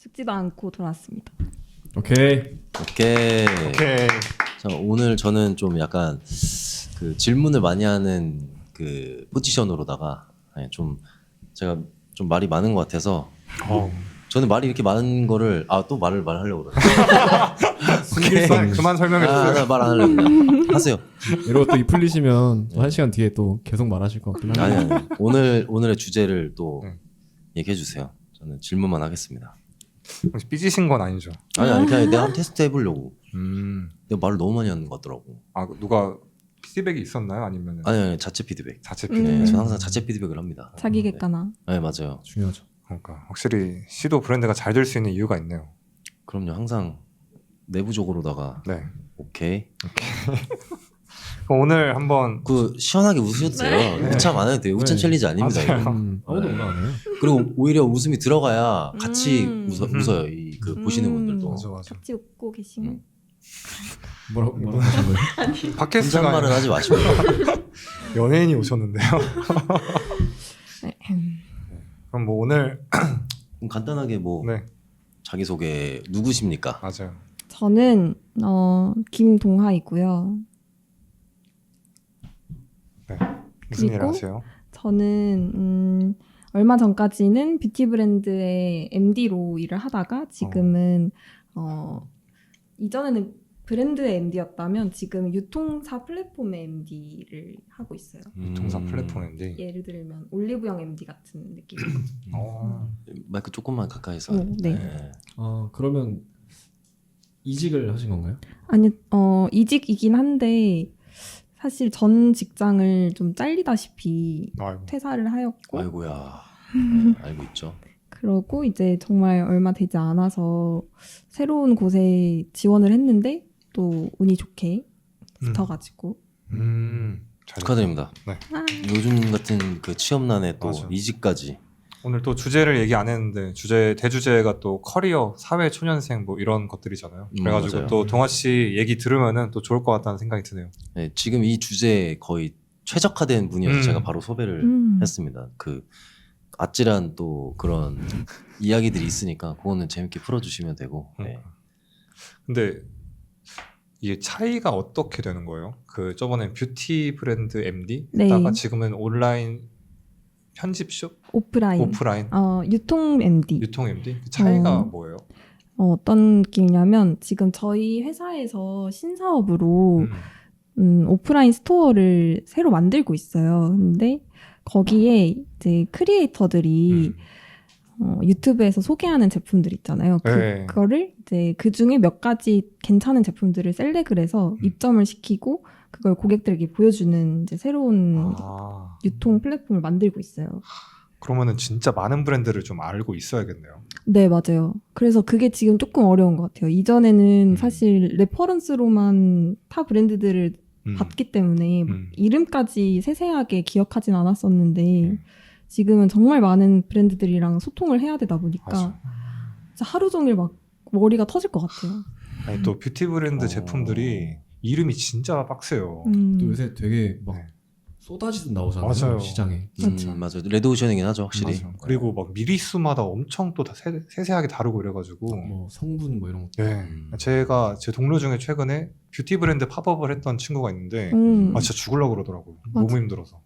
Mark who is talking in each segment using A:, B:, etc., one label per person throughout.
A: 죽지도 않고 돌아왔습니다.
B: 오케이.
C: 오케이.
D: 오케이.
C: 자, 오늘 저는 좀 약간 그 질문을 많이 하는 그 포지션으로다가 좀 제가 좀 말이 많은 것 같아서 저는 말이 이렇게 많은 거를 또 말을 말하려고 그러네.
D: 그만 설명해 주세요.
C: 나 말 안 하려고 그냥 하세요.
B: 이러고 또 이 풀리시면 또 1시간 뒤에 또 계속 말하실 것 같긴 한데.
C: 아니. 오늘의 주제를 또 얘기해 주세요. 저는 질문만 하겠습니다.
D: 혹시 삐지신 건 아니죠?
C: 아니 그냥 내가 한번 테스트 해보려고. 내가 말을 너무 많이 하는 것 같더라고.
D: 누가 피드백이 있었나요? 아니면
C: 아니 자체 피드백.
D: 자체
A: 음.
D: 피드백?
C: 네, 저는 항상 자체 피드백을 합니다.
A: 자기 객관화.
C: 네 맞아요.
B: 중요하죠.
D: 그러니까 확실히 시도 브랜드가 잘 될 수 있는 이유가 있네요.
C: 그럼요. 항상 내부적으로다가
D: 네.
C: 오케이.
D: 그럼 오늘 한번
C: 그 시원하게 웃으셔도 돼요. 우참 안 해도 돼요. 우참
B: 네.
C: 챌린지 아닙니다.
D: 맞아요.
C: 이거.
B: 아무도
C: 네.
B: 뭐라 안 해요.
C: 그리고 오히려 웃음이 들어가야 같이
A: 음.
C: 웃어요. 이 그 보시는 분들도.
D: 맞아 맞아.
A: 같이 웃고 계시면
B: 뭐라고 하신 거예요?
D: 팟캐스트가
C: 혼잣말은 하지 마시고.
D: 연예인이 오셨는데요. 그럼 뭐 오늘
C: 그럼 간단하게 뭐
D: 네
C: 자기 소개 누구십니까?
D: 맞아요.
A: 저는 김동하이고요.
D: 무슨 일
A: 그리고
D: 하세요?
A: 저는 얼마 전까지는 뷰티 브랜드의 MD로 일을 하다가 지금은 이전에는 브랜드의 MD였다면 지금 유통사 플랫폼의 MD를 하고 있어요.
D: 동사 플랫폼인데.
A: 예를 들면 올리브영 MD 같은 느낌.
C: 마이크 조금만 가까이서.
A: 네.
B: 그러면 이직을 하신 건가요?
A: 아니 이직이긴 한데 사실 전 직장을 좀 잘리다시피
D: 아이고.
A: 퇴사를 하였고
C: 아이고야. 알고 있죠.
A: 그러고 이제 정말 얼마 되지 않아서 새로운 곳에 지원을 했는데 또 운이 좋게 붙어가지고
D: 잘
C: 축하드립니다.
D: 네.
C: 요즘 같은 그 취업난에 또
D: 맞아.
C: 이직까지.
D: 오늘 또 주제를 얘기 안 했는데 대주제가 또 커리어, 사회 초년생 뭐 이런 것들이잖아요. 그래가지고
C: 맞아요.
D: 또 동아 씨 얘기 들으면은 또 좋을 것 같다는 생각이 드네요.
C: 네, 지금 이 주제에 거의 최적화된 분이어서 제가 바로 소개를 했습니다. 그 아찔한 또 그런 이야기들이 있으니까 그거는 재밌게 풀어주시면 되고. 네.
D: 근데 이게 차이가 어떻게 되는 거예요? 그 저번엔 뷰티 브랜드 MD
A: 네.
D: 했다가 지금은 온라인 편집숍?
A: 오프라인,
D: 오프라인?
A: 유통 MD.
D: 유통 MD? 그 차이가
A: 어.
D: 뭐예요?
A: 어떤 느낌이냐면 지금 저희 회사에서 신사업으로 오프라인 스토어를 새로 만들고 있어요. 근데 거기에 이제 크리에이터들이 유튜브에서 소개하는 제품들 있잖아요.
D: 네.
A: 그거를 이제 그 중에 몇 가지 괜찮은 제품들을 셀렉을 해서 입점을 시키고 그걸 고객들에게 보여주는 이제 새로운 유통 플랫폼을 만들고 있어요.
D: 그러면은 진짜 많은 브랜드를 좀 알고 있어야겠네요.
A: 네, 맞아요. 그래서 그게 지금 조금 어려운 것 같아요. 이전에는 사실 레퍼런스로만 타 브랜드들을 봤기 때문에 이름까지 세세하게 기억하진 않았었는데 지금은 정말 많은 브랜드들이랑 소통을 해야 되다 보니까
D: 맞아.
A: 진짜 하루 종일 막 머리가 터질 것 같아요.
D: 아니, 또 뷰티 브랜드 제품들이 이름이 진짜 빡세요.
B: 또 요새 되게 막
D: 네.
B: 쏟아지듯 나오잖아요.
D: 맞아요.
B: 시장에.
A: 맞죠.
C: 맞아요. 레드오션이긴 하죠, 확실히.
D: 맞아. 그리고 막 미리수마다 엄청 또 다 세세하게 다루고 이래가지고
B: 뭐 성분 뭐 이런 거.
D: 네. 제가 제 동료 중에 최근에 뷰티 브랜드 팝업을 했던 친구가 있는데 진짜 죽으려고 그러더라고요.
A: 맞아.
D: 너무 힘들어서.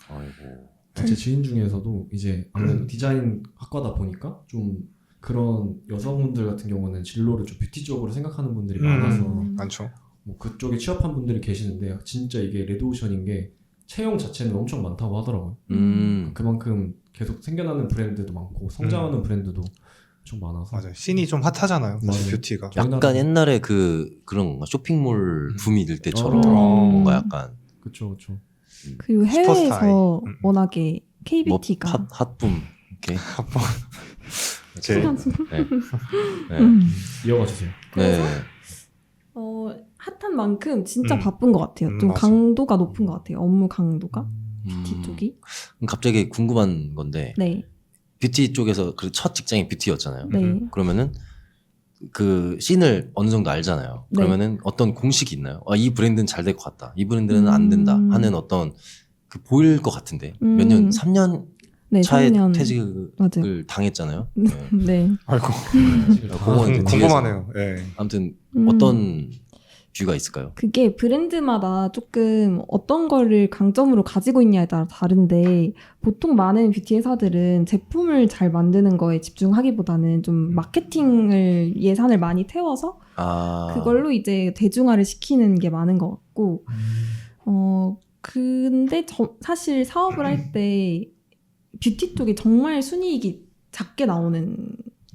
C: 아이고.
B: 제 지인 중에서도 이제 아무래도 디자인 학과다 보니까 좀 그런 여성분들 같은 경우는 진로를 좀 뷰티 쪽으로 생각하는 분들이 많아서
D: 많죠.
B: 뭐 그쪽에 취업한 분들이 계시는데 진짜 이게 레드오션인 게 채용 자체는 엄청 많다고 하더라고요. 그만큼 계속 생겨나는 브랜드도 많고 성장하는 브랜드도 좀 많아서.
D: 맞아요. 씬이 좀 핫하잖아요. 사실
B: 맞아요.
D: 뷰티가.
C: 약간 옛날에 그런 건가? 쇼핑몰 붐이 일 때처럼
B: 어.
C: 뭔가 약간
B: 그쵸.
A: 그리고
D: 슈퍼스타이.
A: 해외에서 워낙에 K뷰티가
C: 뭐 핫붐 이렇게.
D: 제
C: 네.
B: 이어가 주세요.
C: 네.
A: 핫한 만큼 진짜 바쁜 것 같아요. 좀
D: 맞아.
A: 강도가 높은 것 같아요. 업무 강도가 뷰티 쪽이.
C: 그럼 갑자기 궁금한 건데
A: 네,
C: 뷰티 쪽에서 그 첫 직장이 뷰티였잖아요.
A: 네.
C: 그러면은 그 씬을 어느 정도 알잖아요.
A: 네.
C: 그러면은 어떤 공식이 있나요? 이 브랜드는 잘 될 것 같다. 이 브랜드는 안 된다. 하는 어떤 그 보일 것 같은데 몇 년, 3년
A: 네,
C: 차에
A: 3년.
C: 퇴직을
A: 맞아요.
C: 당했잖아요.
A: 네.
D: 아이고
C: 공무원
D: 궁금하네요. 예.
C: 아무튼
A: 음.
C: 어떤 뷰가 있을까요?
A: 그게 브랜드마다 조금 어떤 거를 강점으로 가지고 있냐에 따라 다른데 보통 많은 뷰티 회사들은 제품을 잘 만드는 거에 집중하기보다는 좀 마케팅을 예산을 많이 태워서 그걸로 이제 대중화를 시키는 게 많은 것 같고 근데 사실 사업을 할 때 뷰티 쪽이 정말 순이익이 작게 나오는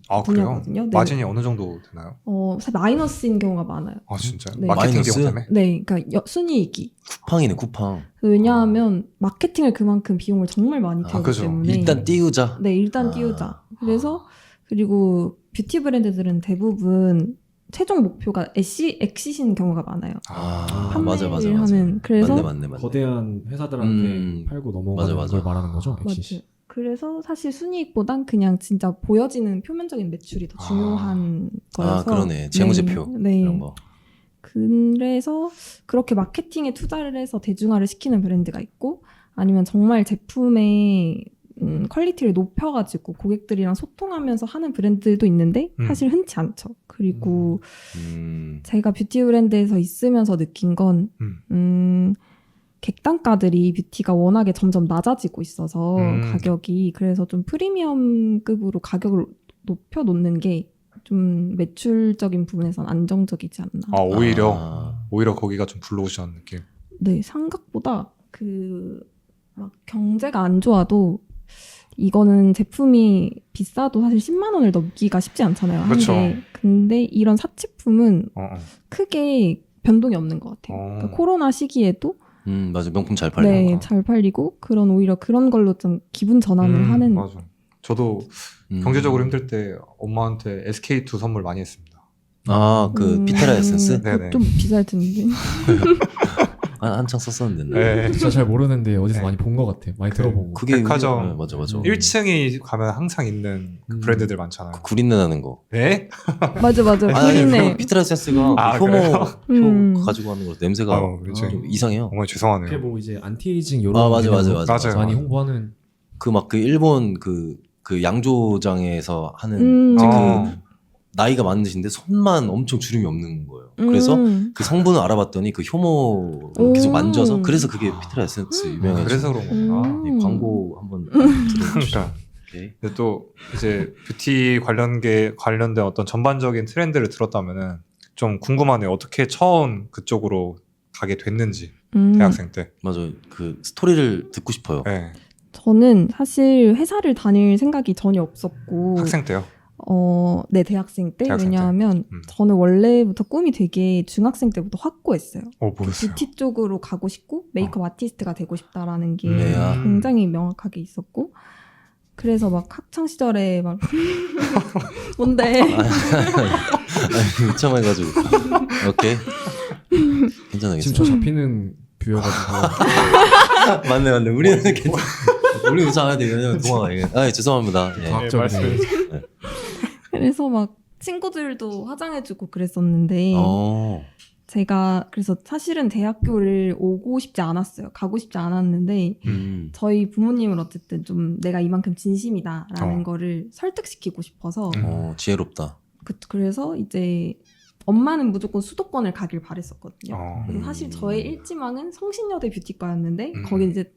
D: 아 그래요?
A: 분야거든요. 네.
D: 마진이 어느 정도 되나요?
A: 사실 마이너스인 경우가 많아요.
D: 아 진짜요?
A: 네.
D: 마케팅
C: 마이너스?
D: 비용 때문에?
A: 네, 그러니까 순이익이.
C: 쿠팡이네 쿠팡.
A: 왜냐하면 마케팅을 그만큼 비용을 정말 많이 태우기
D: 그죠.
A: 때문에
C: 일단 띄우자.
A: 네, 일단 띄우자. 그래서 그리고 뷰티 브랜드들은 대부분 최종 목표가 엑시신 경우가 많아요. 판매를
C: 맞아.
A: 하는. 그래서
C: 맞네.
B: 거대한 회사들한테 팔고 넘어가는
C: 맞아.
B: 걸 말하는 거죠. 엑시시.
A: 맞아요. 그래서 사실 순이익보단 그냥 진짜 보여지는 표면적인 매출이 더 중요한 거여서.
C: 그러네. 재무제표
A: 네.
C: 이런 거.
A: 그래서 그렇게 마케팅에 투자를 해서 대중화를 시키는 브랜드가 있고 아니면 정말 제품의 퀄리티를 높여가지고 고객들이랑 소통하면서 하는 브랜드도 있는데 사실 흔치 않죠. 그리고 제가 뷰티 브랜드에서 있으면서 느낀 건 객단가들이 뷰티가 워낙에 점점 낮아지고 있어서 가격이 그래서 좀 프리미엄급으로 가격을 높여놓는 게 좀 매출적인 부분에선 안정적이지 않나.
D: 오히려 거기가 좀 블루오션 느낌.
A: 네, 생각보다 막 경제가 안 좋아도 이거는 제품이 비싸도 사실 10만 원을 넘기가 쉽지 않잖아요. 한
D: 그쵸.
A: 개. 근데 이런 사치품은 크게 변동이 없는 것 같아요. 그러니까 코로나 시기에도
C: 맞아. 명품 잘 팔려.
A: 네, 잘 팔리고 오히려 그런 걸로 좀 기분 전환을 하는.
D: 맞아. 저도 경제적으로 힘들 때 엄마한테 SK2 선물 많이 했습니다.
C: 피테라 에센스?
D: 네네.
A: 좀 비쌀 텐데.
C: 한창 썼었는데.
D: 네.
B: 진짜 잘 모르는데 어디서
D: 네.
B: 많이 본 것 같아. 많이 들어보고.
C: 그게
D: 백화점.
C: 네, 맞아.
D: 1층이 가면 항상 있는 그 브랜드들 많잖아요.
C: 구린내 나는 거.
D: 네?
A: 맞아. 구린내.
C: 피테라 에센스가
D: 그래요?
C: 효모 가지고 하는 거 냄새가
D: 그렇죠.
C: 좀 이상해요.
D: 어머니 죄송하네요.
B: 그게 뭐 이제 안티에이징 이런
C: 맞아.
D: 맞아요.
B: 많이 홍보하는
C: 그 일본 그 양조장에서 하는 이제 나이가 많으신데 손만 엄청 주름이 없는 거예요. 그래서 그 성분을 알아봤더니 그 효모를 계속 만져서 그래서 그게 피테라 에센스 유명해요.
D: 그래서 그런 거구나.
C: 이 광고 한번 들어보시죠.
D: 그러니까. 근데 또 이제 뷰티 관련된 어떤 전반적인 트렌드를 들었다면은 좀 궁금하네요. 어떻게 처음 그쪽으로 가게 됐는지 대학생 때.
C: 맞아. 그 스토리를 듣고 싶어요.
D: 네.
A: 저는 사실 회사를 다닐 생각이 전혀 없었고
D: 학생 때요?
A: 네, 대학생 때.
D: 대학생
A: 왜냐하면 저는 원래부터 꿈이 되게 중학생 때부터 확고했어요.
D: 뭐였어요?
A: 뷰티 쪽으로 가고 싶고 메이크업 아티스트가 되고 싶다라는 게
C: 네.
A: 굉장히 명확하게 있었고 그래서 막 학창 시절에 막 뭔데?
C: 미쳐해가지고 오케이 괜찮아.
B: 지금 저 잡히는 뷰여가지고
C: 맞네. 우리는 우리 이상해야 돼. 왜냐면 동화가 죄송합니다. 예.
B: 과학적이네.
A: 그래서 막 친구들도 화장해주고 그랬었는데 제가 그래서 사실은 대학교를 오고 싶지 않았어요. 가고 싶지 않았는데 저희 부모님은 어쨌든 좀 내가 이만큼 진심이다라는 거를 설득시키고 싶어서
C: 지혜롭다.
A: 그래서 이제 엄마는 무조건 수도권을 가길 바랬었거든요. 그래서 사실 저의 일지망은 성신여대 뷰티과였는데 거기 이제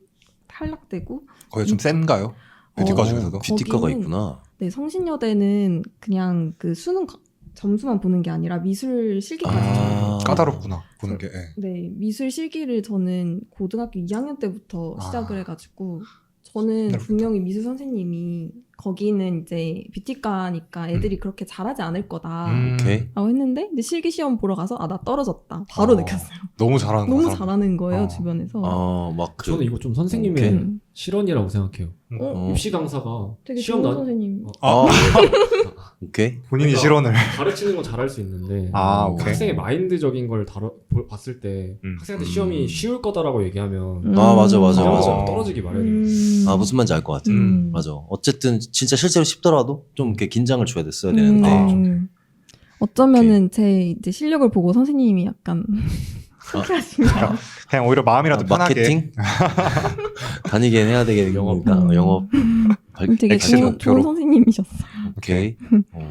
A: 탈락되고
D: 거기 좀 센가요? 뷰티과 중에서도?
C: 뷰티과가
A: 거기는
C: 있구나.
A: 네, 성신여대는 그냥 그 수능 점수만 보는 게 아니라 미술 실기까지 줘요.
D: 까다롭구나 보는 게.
A: 네, 미술 실기를 저는 고등학교 2학년 때부터 시작을 해가지고 저는 분명히 미술 선생님이 거기는 이제 뷰티과니까 애들이 그렇게 잘하지 않을 거다
C: 오케이.
A: 라고 했는데 근데 실기 시험 보러 가서 나 떨어졌다 바로 느꼈어요.
D: 너무 잘하는
A: 너무
D: 거야.
A: 잘하는 거예요 주변에서.
B: 저는 이거 좀 선생님의 실언이라고 생각해요. 입시 강사가
A: 되게
B: 시험
A: 좋은 선생님.
C: 오케이.
D: 본인이
B: 그러니까
D: 실언을.
B: 가르치는 건 잘할 수 있는데
D: 오케이.
B: 학생의 마인드적인 걸 봤을 때 학생한테 시험이 쉬울 거다라고 얘기하면
C: 맞아.
B: 떨어지기 마련이에요.
C: 무슨 말인지 알 것 같아. 맞아. 어쨌든 진짜 실제로 쉽더라도 좀 이렇게 긴장을 줘야 됐어야 되는데.
A: 어쩌면은 제 이제 실력을 보고 선생님이 약간 그렇게 하시면
D: 그냥 오히려 마음이라도 편하게.
C: 마케팅 다니긴 해야 되겠니까 영업
A: 되게
D: 액션
A: 좋은
D: 표로.
A: 선생님이셨어요.
C: 오케이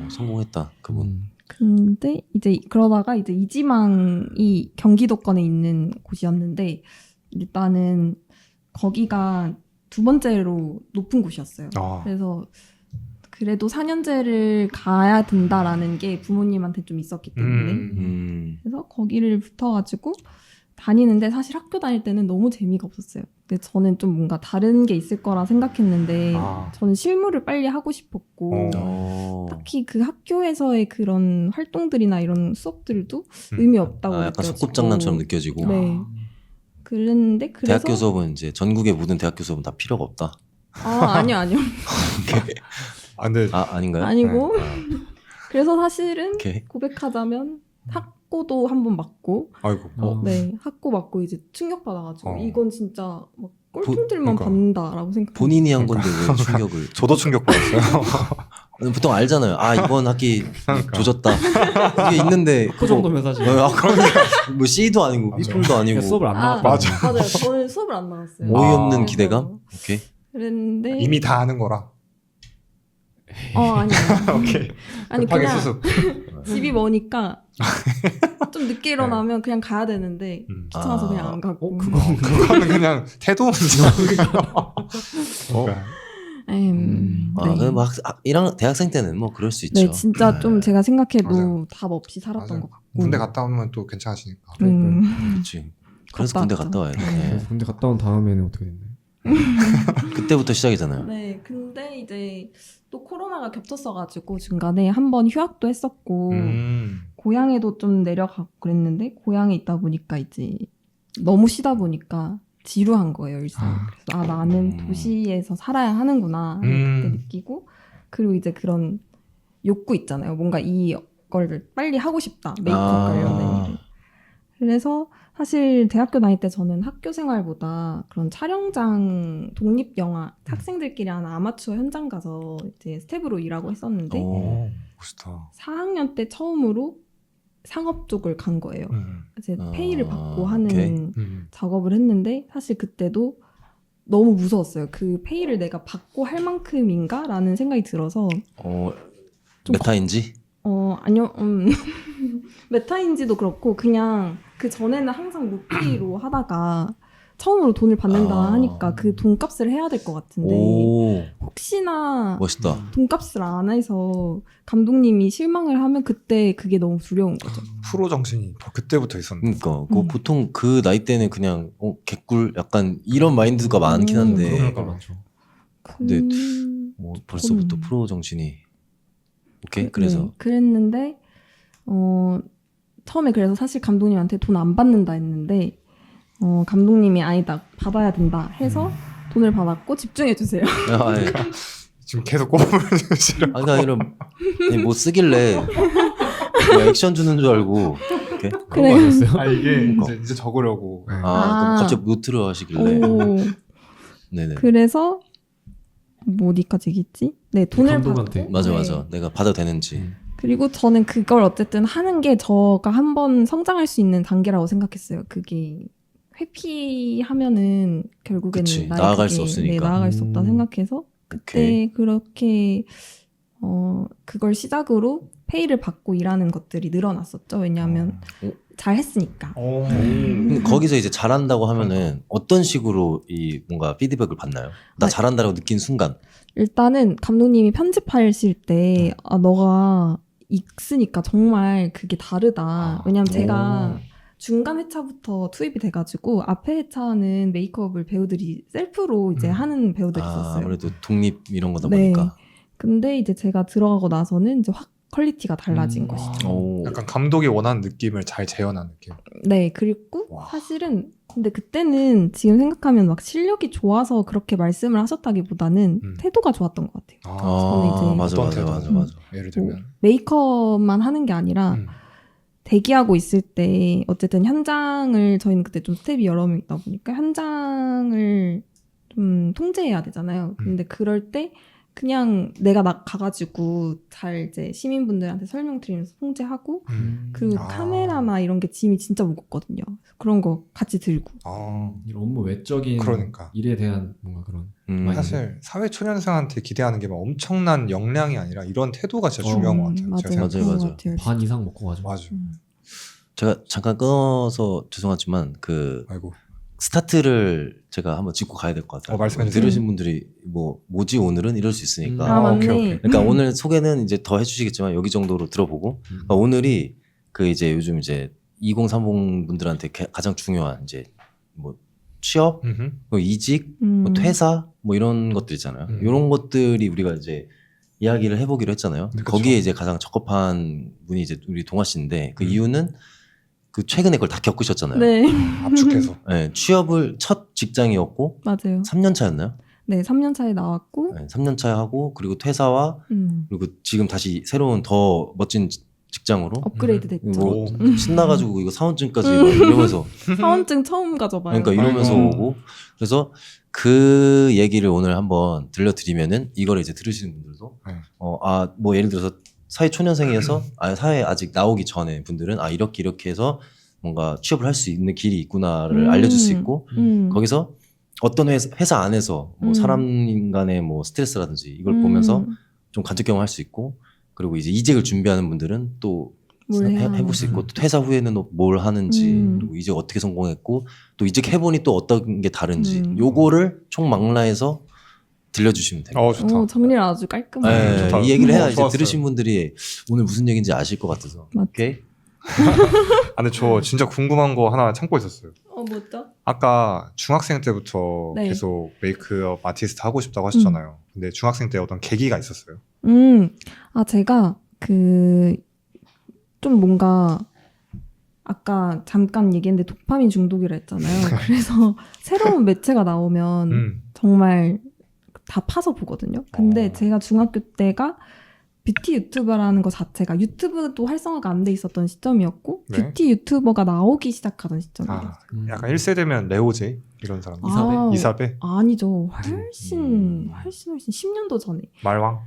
C: 성공했다 그분.
A: 근데 이제 그러다가 이제 이지망이 경기도권에 있는 곳이었는데 일단은 거기가 두 번째로 높은 곳이었어요. 그래서 그래도 4년제를 가야 된다라는 게 부모님한테 좀 있었기 때문에 그래서 거기를 붙어가지고 다니는데 사실 학교 다닐 때는 너무 재미가 없었어요. 근데 저는 좀 뭔가 다른 게 있을 거라 생각했는데 저는 실무를 빨리 하고 싶었고 딱히 그 학교에서의 그런 활동들이나 이런 수업들도 의미 없다고
C: 약간
A: 느껴지고
C: 속꿉장난처럼 느껴지고.
A: 네. 그랬는데 그래서
C: 대학교 수업은 이제 전국의 모든 대학교 수업은 다 필요가 없다.
A: 아니요.
D: 근데
C: 아닌가요?
A: 아니고
C: 네.
A: 그래서 사실은
C: 오케이.
A: 고백하자면 학고도 한번 맞고
D: 아이고.
A: 네 학고 맞고 이제 충격받아가지고 이건 진짜 막
D: 그러니까.
A: 꼴통들만 받는다라고 생각.
C: 본인이 한 건데 왜 충격을?
D: 저도 충격받았어요.
C: 보통 알잖아요. 이번 학기 조졌다. 이게 있는데
B: 그 정도면 사실
C: 뭐 C도 아니고 B품도 아니고
B: 수업을 안 나왔다.
A: 맞아요. 저는 수업을 안 나갔어요.
C: 어이없는
A: 그래서
C: 기대감. 오케이.
A: 그랬는데
D: 이미 다 아는 거라.
A: 아니요.
D: 오케이.
A: 아니
D: 급하게
A: 그냥
D: 수습.
A: 집이 머니까 좀 늦게 일어나면 그냥 가야 되는데 귀찮아서 그냥 안 가고.
D: 그거는 그냥 태도 문제야.
A: 네.
C: 뭐 1학 대학생 때는 뭐 그럴 수 있죠.
A: 네, 진짜 좀 제가 생각해도
D: 맞아요.
A: 답 없이 살았던
D: 맞아요.
A: 것 같고.
D: 군대 갔다 오면 또 괜찮으시니까.
C: 그렇지. 그래서
A: 갔다
C: 군대
A: 왔죠.
C: 갔다 와야 돼.
B: 그래서 군대 갔다 온 다음에는 어떻게 됐나요?
C: 그때부터 시작이잖아요.
A: 네, 근데 이제 또 코로나가 겹쳤어가지고 중간에 한번 휴학도 했었고 고향에도 좀 내려가고 그랬는데 고향에 있다 보니까 이제 너무 쉬다 보니까 지루한 거예요, 일상이. 그래서 나는 도시에서 살아야 하는구나 그때 느끼고 그리고 이제 그런 욕구 있잖아요. 뭔가 이걸 빨리 하고 싶다. 메이크업 관련된 일을. 그래서 사실 대학교 다닐 때 저는 학교 생활보다 그런 촬영장 독립영화 학생들끼리 하는 아마추어 현장 가서 이제 스텝으로 일하고 했었는데
D: 멋있다.
A: 4학년 때 처음으로 상업 쪽을 간 거예요. 이제 페이를 받고 하는 작업을 했는데 사실 그때도 너무 무서웠어요. 그 페이를 내가 받고 할 만큼인가? 라는 생각이 들어서
C: 메타인지?
A: 아니요. 메타인지도 그렇고 그냥 그 전에는 항상 무페이로 하다가 처음으로 돈을 받는다 하니까 그 돈값을 해야 될 것 같은데 혹시나
C: 멋있다.
A: 돈값을 안 해서 감독님이 실망을 하면 그때 그게 너무 두려운 거죠.
D: 프로 정신이 그때부터 있었는데.
C: 그러니까 보통 그 나이 때는 그냥 개꿀 약간 이런 마인드가 많긴 한데
B: 그러니까 많죠.
C: 근데 뭐 벌써부터 프로 정신이 오케이 그래서
A: 네, 그랬는데 처음에 그래서 사실 감독님한테 돈 안 받는다 했는데 감독님이 아니다 받아야 된다 해서 돈을 받았고 집중해 주세요.
D: 지금 계속 꼽을 주시려.
C: 그러니까 이런 뭐 쓰길래 뭐 액션 주는 줄 알고 이렇게
A: 그래.
D: 이게 이제 적으려고.
C: 그럼 갑자기 노트를 하시길래 네네.
A: 그래서 뭐 어디까지 얘기했지? 네, 돈을
B: 감독한테.
A: 받고
C: 맞아 내가 받아도 되는지
A: 그리고 저는 그걸 어쨌든 하는 게 저가 한번 성장할 수 있는 단계라고 생각했어요. 그게 회피하면은 결국에는
C: 그치, 나아갈 수 없으니까.
A: 나아갈 수 없다 생각해서 그때
C: 오케이.
A: 그렇게 그걸 시작으로 페이를 받고 일하는 것들이 늘어났었죠. 왜냐하면 잘 했으니까.
C: 근데 거기서 이제 잘한다고 하면은 어떤 식으로 이 뭔가 피드백을 받나요? 나 잘한다라고 느낀 순간
A: 일단은 감독님이 편집하실 때 너가 있으니까 정말 그게 다르다. 왜냐면 제가 중간 회차부터 투입이 돼가지고 앞에 회차는 메이크업을 배우들이 셀프로 이제 하는 배우들이 있었어요.
C: 아무래도 독립 이런 거다
A: 네.
C: 보니까
A: 근데 이제 제가 들어가고 나서는 이제 확 퀄리티가 달라진 것이죠.
D: 약간 감독이 원하는 느낌을 잘 재현한 느낌.
A: 네, 그리고 사실은 근데 그때는 지금 생각하면 막 실력이 좋아서 그렇게 말씀을 하셨다기보다는 태도가 좋았던 것 같아요. 저는 이제
C: 맞아.
D: 예를 들면
A: 메이크업만 하는 게 아니라 대기하고 있을 때 어쨌든 현장을 저희는 그때 좀 스텝이 여러 명 있다 보니까 현장을 좀 통제해야 되잖아요. 근데 그럴 때 그냥 내가 가가지고 잘 이제 시민분들한테 설명드리면서 통제하고 그리고 카메라나 이런 게 짐이 진짜 무겁거든요. 그런 거 같이 들고.
B: 이런 업무 외적인
D: 그러니까.
B: 일에 대한 뭔가 그런 마인드.
D: 사실 사회 초년생한테 기대하는 게 막 엄청난 역량이 아니라 이런 태도가 진짜 중요한 것 같아요. 제가
A: 맞아요.
D: 생각해도.
C: 맞아요.
A: 그런 것 같아요,
B: 반
A: 진짜.
B: 이상 먹고 가죠.
D: 맞아요.
C: 제가 잠깐 끊어서 죄송하지만 그
D: 아이고.
C: 스타트를 제가 한번 짚고 가야 될 것 같아요.
D: 말씀해주세요.
C: 들으신 분들이 뭐지 오늘은 이럴 수 있으니까.
A: 아, 맞네.
D: 오케이.
C: 그러니까 오늘 소개는 이제 더 해주시겠지만 여기 정도로 들어보고 그러니까 오늘이 그 이제 요즘 이제 2030 분들한테 가장 중요한 이제 뭐 취업, 뭐 이직, 뭐 퇴사 뭐 이런 것들 있잖아요. 이런 것들이 우리가 이제 이야기를 해보기로 했잖아요.
D: 그쵸.
C: 거기에 이제 가장 적합한 분이 이제 우리 동아 씨인데 그 이유는 그 최근에 그걸 다 겪으셨잖아요.
A: 네,
D: 압축해서.
C: 네, 취업을 첫 직장이었고
A: 맞아요.
C: 3년 차였나요?
A: 네, 3년 차에 나왔고,
C: 네, 3년 차에 하고 그리고 퇴사와 그리고 지금 다시 새로운 더 멋진 직장으로
A: 업그레이드 됐죠.
C: 뭐 신나가지고 이거 사원증까지 막 이러면서
A: 사원증 처음 가져봐요.
C: 그러니까 이러면서
D: 아이고.
C: 오고 그래서 그 얘기를 오늘 한번 들려드리면은 이걸 이제 들으시는 분들도
D: 네.
C: 뭐 예를 들어서 사회 초년생이어서 사회 아직 나오기 전에 분들은 이렇게 해서 뭔가 취업을 할 수 있는 길이 있구나를 알려줄 수 있고 거기서 어떤 회사 안에서 뭐 사람 간의 뭐 스트레스라든지 이걸 보면서 좀 간접 경험할 수 있고 그리고 이제 이직을 준비하는 분들은 또 해볼 수 있고 또 퇴사 후에는 뭘 하는지 그리고 이제 어떻게 성공했고 또 이직해보니 또 어떤 게 다른지 요거를 총망라해서 들려주시면 돼요.
D: 좋다.
A: 정리를 아주 깔끔하게.
D: 좋다.
C: 이 얘기를 해야 이제
D: 좋았어요.
C: 들으신 분들이 오늘 무슨 얘기인지 아실 것 같아서.
A: 맞죠.
C: 오케이?
D: 근데 저 진짜 궁금한 거 하나 참고 있었어요.
A: 뭐죠?
D: 아까 중학생 때부터
A: 네.
D: 계속 메이크업 아티스트 하고 싶다고 하셨잖아요. 근데 중학생 때 어떤 계기가 있었어요?
A: 제가 좀 뭔가 아까 잠깐 얘기했는데 도파민 중독이라 했잖아요. 그래서 새로운 매체가 나오면 정말 다 파서 보거든요. 근데 제가 중학교 때가 뷰티 유튜버라는 것 자체가 유튜브도 활성화가 안 돼 있었던 시점이었고
D: 네.
A: 뷰티 유튜버가 나오기 시작하던 시점이에요.
D: 약간 1세대면 레오제이 이런 사람.
A: 아,
D: 이사배?
A: 아니죠. 훨씬 10년도 전에.
D: 말왕?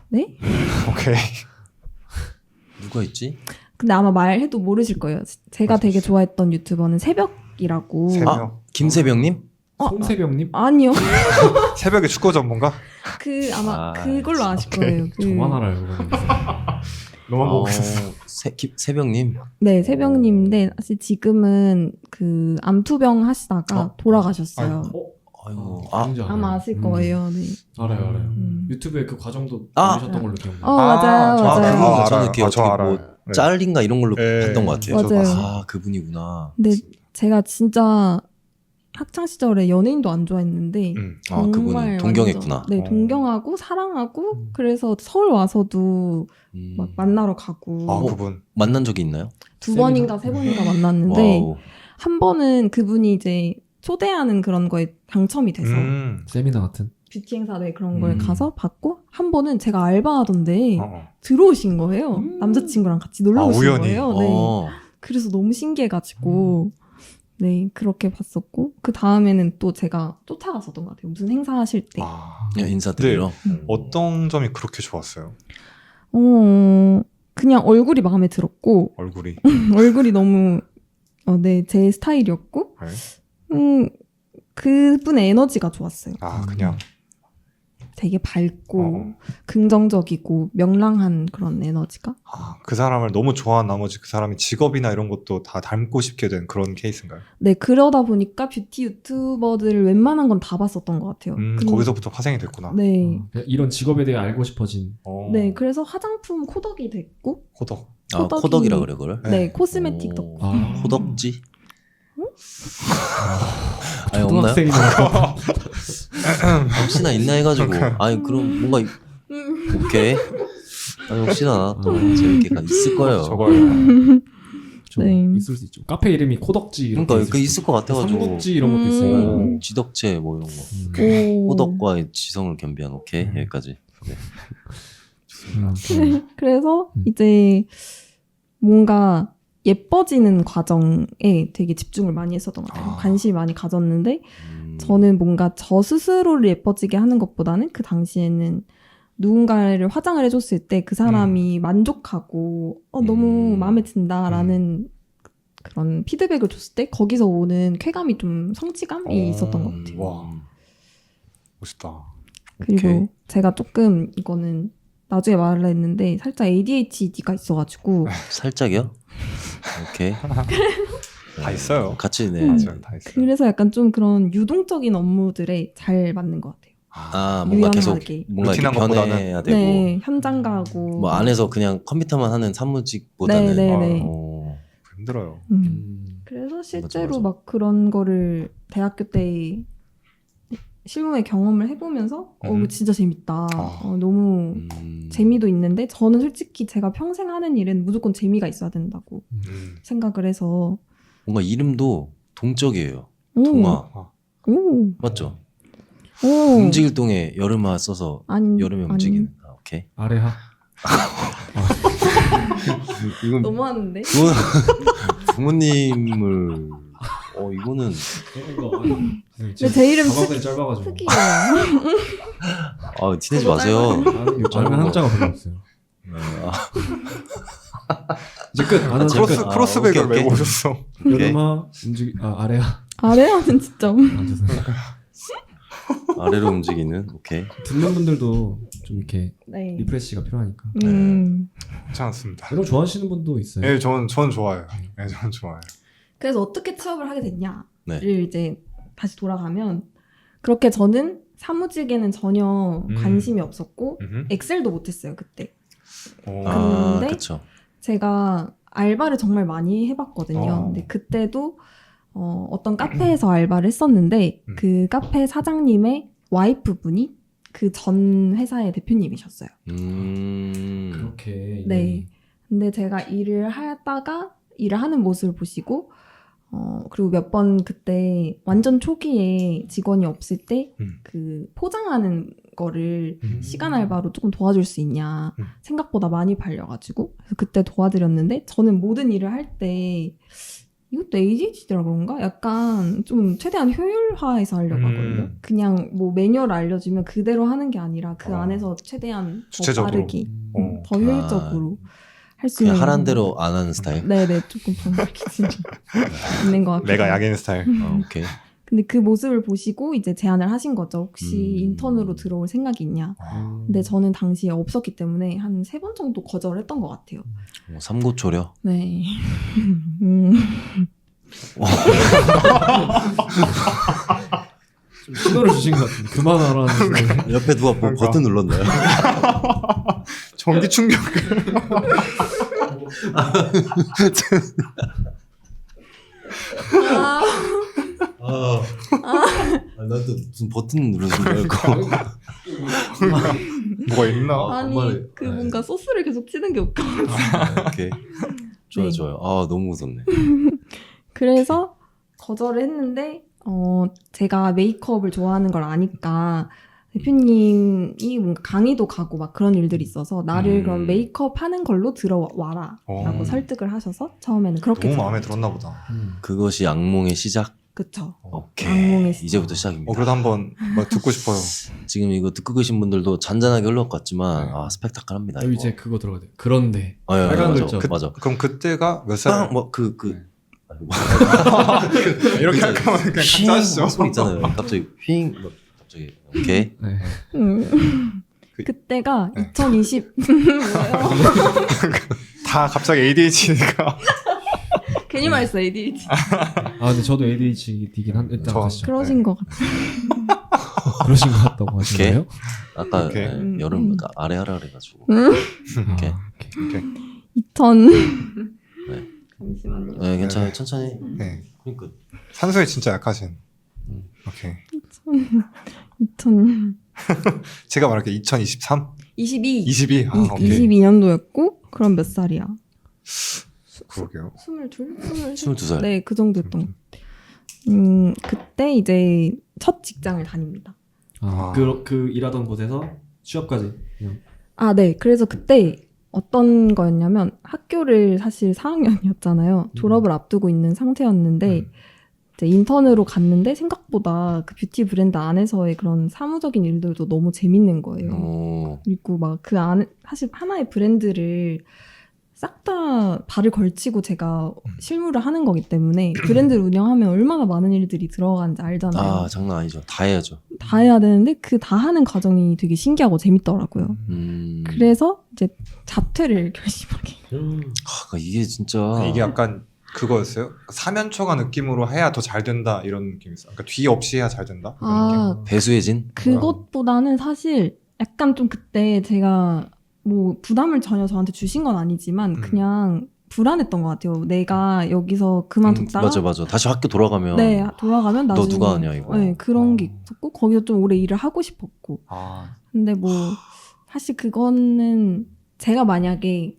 A: 네?
D: 오케이.
C: 누가 있지?
A: 근데 아마 말해도 모르실 거예요. 제가 되게 좋아했던 유튜버는 새벽이라고.
D: 새벽.
C: 김세병님?
B: 송세병님?
A: 아니요.
D: 새벽에 축구 전문가?
A: 아마 그걸로 아실 거예요.
B: 저만 알아요. 그거는.
D: 너만 보고
C: 세병님?
A: 네, 새벽님인데 사실 지금은 그 암투병 하시다가 돌아가셨어요.
C: 아이고.
A: 아마 아실 거예요. 네.
B: 알아요. 유튜브에 그 과정도
C: 아!
B: 올리셨던 걸로 기억나요.
A: 맞아요.
C: 그거 저는
D: 알아요.
C: 이렇게 어떻게
D: 알아요.
C: 뭐
D: 네.
C: 짤인가 이런 걸로
D: 네.
C: 봤던 것 같아요.
A: 맞아요.
C: 그분이구나.
A: 근데 제가 진짜 학창 시절에 연예인도 안 좋아했는데 정말
C: 그분은 동경했구나.
A: 완전, 네, 동경하고 사랑하고 그래서 서울 와서도 막 만나러 가고
D: 그분.
C: 만난 적이 있나요?
A: 두 번인가 세 번인가 만났는데
C: 와우.
A: 한 번은 그분이 이제 초대하는 그런 거에 당첨이 돼서
B: 세미나 같은.
A: 뷰티 행사에 그런 걸 가서 받고 한 번은 제가 알바하던데
D: 어.
A: 들어오신 거예요. 남자친구랑 같이 놀러 오신
D: 우연히?
A: 거예요. 네. 그래서 너무 신기해가지고 네 그렇게 봤었고 그 다음에는 또 제가 쫓아갔었던 것 같아요. 무슨 행사 하실 때.
C: 그냥 인사드리러.
D: 어떤 점이 그렇게 좋았어요?
A: 그냥 얼굴이 마음에 들었고
D: 얼굴이.
A: 얼굴이 너무 제 스타일이었고 그분의 에너지가 좋았어요.
D: 그냥.
A: 되게 밝고 긍정적이고 명랑한 그런 에너지가.
D: 그 사람을 너무 좋아한 나머지 그 사람이 직업이나 이런 것도 다 닮고 싶게 된 그런 케이스인가요?
A: 네, 그러다 보니까 뷰티 유튜버들을 웬만한 건 다 봤었던 것 같아요.
D: 거기서부터 파생이 됐구나.
A: 네.
B: 이런 직업에 대해 알고 싶어진.
A: 네, 그래서 화장품 코덕이 됐고.
D: 코덕.
C: 코덕이라 그래 그걸?
A: 네, 코스메틱 덕.
C: 코덕지? 아니 없나요?
B: 초등학생이니까.
C: 혹시나 있나 해가지고 그럼 뭔가 오케이 혹시나 또 재밌게 있을 거예요.
D: 저거요.
B: 좀 있을 수 있죠. 카페 이름이 코덕지 이런
C: 그러니까 그 있을 것 같아가지고
B: 삼국지 이런 것도 있어요.
C: 지덕체 뭐 이런 거 호덕과의 지성을 겸비한 오케이 여기까지. 네.
A: 그래서 이제 뭔가 예뻐지는 과정에 되게 집중을 많이 했었던 것 같아요. 관심이 많이 가졌는데 저는 뭔가 저 스스로를 예뻐지게 하는 것보다는 그 당시에는 누군가를 화장을 해줬을 때 그 사람이 만족하고 너무 마음에 든다라는 그런 피드백을 줬을 때 거기서 오는 쾌감이 좀 성취감이 있었던 것 같아요.
D: 와, 멋있다.
A: 그리고
C: 오케이.
A: 제가 조금 이거는 나중에 말을 했는데 살짝 ADHD가 있어가지고
C: 살짝이요? 오케이.
D: 다 있어요.
C: 같이 네.
D: 맞아요, 다 있어요.
A: 그래서 약간 좀 그런 유동적인 업무들에 잘 맞는 것 같아요.
C: 뭔가 계속
A: 유연하게.
C: 뭔가 이렇게
D: 루틴한 것보다는.
C: 변해야 되고
A: 네, 현장 가고
C: 뭐 안에서 그냥 컴퓨터만 하는 사무직보다는
A: 네.
D: 힘들어요.
A: 그래서 실제로
C: 맞아.
A: 막 그런 거를 대학교 때 실무에 경험을 해보면서 이거 진짜 재밌다. 너무 재미도 있는데 저는 솔직히 제가 평생 하는 일은 무조건 재미가 있어야 된다고 생각을 해서
C: 뭔가 이름도 동적이에요.
A: 오.
C: 동화
A: 오.
C: 맞죠?
A: 오.
C: 움직일 동에 여름화 써서
A: 아니,
C: 여름에 움직이는. 오케이.
B: 아래하.
C: 이건
A: 너무하는데?
C: 부모님을 이거는
A: 근데 제 이름
B: 가방끈이 짧아가지고.
A: 특이해요.
C: 티내지 마세요.
B: 짧은 한자가 별로 없어요. 이제 끝. 아는 제 끝.
D: 크로스백을
C: 오케이,
D: 메고
C: 오케이.
D: 오셨어.
B: 여름아 아래하.
A: 아래하는 진짜
B: 죄송해요.
C: 아래로 움직이는. 오케이.
B: 듣는 분들도 좀 이렇게
A: 네.
B: 리프레시가 필요하니까.
D: 괜찮았습니다.
B: 이런 거 좋아하시는 분도 있어요.
D: 예, 전 좋아요. 예, 전 좋아요.
A: 그래서 어떻게 취업을 하게 됐냐를
C: 네.
A: 이제 다시 돌아가면 그렇게 저는 사무직에는 전혀 관심이 없었고 엑셀도 못했어요 그때. 근데
C: 그렇죠.
A: 제가 알바를 정말 많이 해봤거든요. 근데 그때도 어떤 카페에서 알바를 했었는데 그 카페 사장님의 와이프분이 그 전 회사의 대표님이셨어요.
B: 그렇게.
A: 네. 근데 제가 일을 하는 모습을 보시고 그리고 몇 번 그때 완전 초기에 직원이 없을 때 그 포장하는 거를 시간 알바로 조금 도와줄 수 있냐 생각보다 많이 팔려가지고 그래서 그때 도와드렸는데 저는 모든 일을 할 때 이것도 ADHD라 그런가? 약간 좀 최대한 효율화해서 하려고 하거든요. 그냥 뭐 매뉴얼 알려주면 그대로 하는 게 아니라 그 안에서 최대한 더
D: 주체적으로.
A: 빠르게 더 효율적으로 할 수 있는
C: 그냥 하란 대로 안 하는 스타일.
A: 네네 조금 그런 기질이 있는 것 같아요.
D: 내가 야긴 스타일.
C: 오케이.
A: 근데 그 모습을 보시고 이제 제안을 하신 거죠. 혹시 인턴으로 들어올 생각이 있냐. 근데 저는 당시에 없었기 때문에 한 3번 정도 거절했던 것 같아요.
C: 삼고초려.
A: 네.
B: 좀 신호를 주신 것 같은데 그만하라는 신호를.
C: 옆에 누가 뭐 버튼 눌렀나요?
D: 전기 충격.
C: 나도 무슨 버튼 누르신 줄 알고.
D: 뭐가 있나?
A: 아니
C: 정말,
A: 그 뭔가 소스를 계속 치는 게 웃겨.
C: 오케이. 좋아요,
A: 네.
C: 좋아요. 너무 무섭네.
A: 그래서 거절을 했는데 제가 메이크업을 좋아하는 걸 아니까 대표님이 뭔가 강의도 가고 막 그런 일들이 있어서 나를 그럼 메이크업 하는 걸로 들어와라 라고 설득을 하셔서 처음에는 그렇게
D: 너무 마음에 들었나 보다.
C: 그것이 악몽의 시작.
A: 그쵸.
C: 오케이.
A: 악몽의 시작.
C: 이제부터 시작입니다.
D: 그래도 한번 뭐 듣고 싶어요.
C: 지금 이거 듣고 계신 분들도 잔잔하게 흘러것 같지만 스펙타클합니다.
B: 여기
C: 이거.
B: 이제 그거 들어가야 돼. 그런데
C: 맞아,
B: 빨간 글자.
C: 맞아.
D: 그럼 그때가 몇 살? 이렇게 할 거면 그냥
C: 휘잉
D: 짜시죠.
C: 소리 있잖아요. 갑자기 휘잉 갑자기 오케이.
B: 네.
A: 그때가 2020 뭐예요?
D: 다 갑자기 ADHD가.
A: 괜히 말했어 ADHD.
B: 근데 저도 ADHD긴 한데 일단
D: 저-
B: 가시죠.
A: 그러신 것 같아요.
B: 그러신 것 같다고 하시나요?
C: 아까
D: 오케이.
C: 여름 아래 하라 그래가지고. 오케이.
D: 오케이.
A: 2000
C: 네.
A: 잠시만요.
C: 네, 괜찮아요. 천천히.
D: 네.
C: 그러니까
D: 산소에 진짜 약하신. 오케이.
A: 2000
D: 제가 말할게 2023,
A: 22
D: 22. 오케이.
A: 22년도였고 그럼 몇 살이야?
D: 그러게요.
A: 22?
C: 22살.
A: 네, 그 정도였던 것 같아요. 그때 이제 첫 직장을 다닙니다.
B: 그 일하던 곳에서 취업까지 그냥.
A: 네. 그래서 그때 어떤 거였냐면 학교를 사실 4학년이었잖아요. 졸업을 앞두고 있는 상태였는데 이제 인턴으로 갔는데 생각보다 그 뷰티 브랜드 안에서의 그런 사무적인 일들도 너무 재밌는 거예요.
C: 오.
A: 그리고 막 그 안에 사실 하나의 브랜드를 싹 다 발을 걸치고 제가 실무를 하는 거기 때문에 브랜드를 운영하면 얼마나 많은 일들이 들어가는지 알잖아요.
C: 아 장난 아니죠. 다 해야죠.
A: 다 해야 되는데 그 다 하는 과정이 되게 신기하고 재밌더라고요. 그래서 이제 자퇴를 결심하게.
C: 아, 이게 진짜
D: 이게 약간 그거였어요? 사면초가 느낌으로 해야 더 잘 된다 이런 느낌이 있어요. 그러니까 뒤 없이 해야 잘 된다. 이런
A: 아,
D: 느낌.
C: 배수해진.
A: 그것보다는 사실 약간 좀 그때 제가 뭐 부담을 전혀 저한테 주신 건 아니지만 그냥 불안했던 것 같아요. 내가 여기서 그만뒀다가
C: 맞아. 다시 학교 돌아가면
A: 네, 돌아가면
C: 너
A: 나중에
C: 누가 하냐 이거.
A: 네, 그런 게 있었고 거기서 좀 오래 일을 하고 싶었고
D: 아,
A: 근데 뭐 사실 그거는 제가 만약에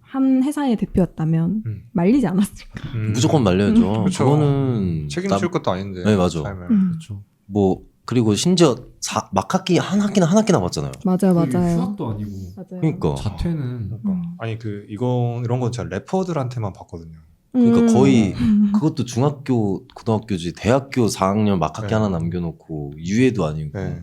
A: 한 회사의 대표였다면 말리지 않았을까.
C: 무조건 말려야죠.
D: 그쵸.
C: 그거는
D: 책임질 것도 아닌데.
C: 네, 맞아.
D: 삶을.
B: 그렇죠.
C: 뭐 그리고 심지어 막학기 한 학기 남았잖아요.
A: 맞아요.
B: 휴학도 아니고
A: 맞아요.
C: 그러니까
B: 자퇴는
D: 아니 이런 건 제가 래퍼들한테만 봤거든요.
C: 그러니까 거의 그것도 중학교 고등학교지 대학교 4학년 막학기
D: 네.
C: 하나 남겨놓고 유예도 아니고.
D: 네.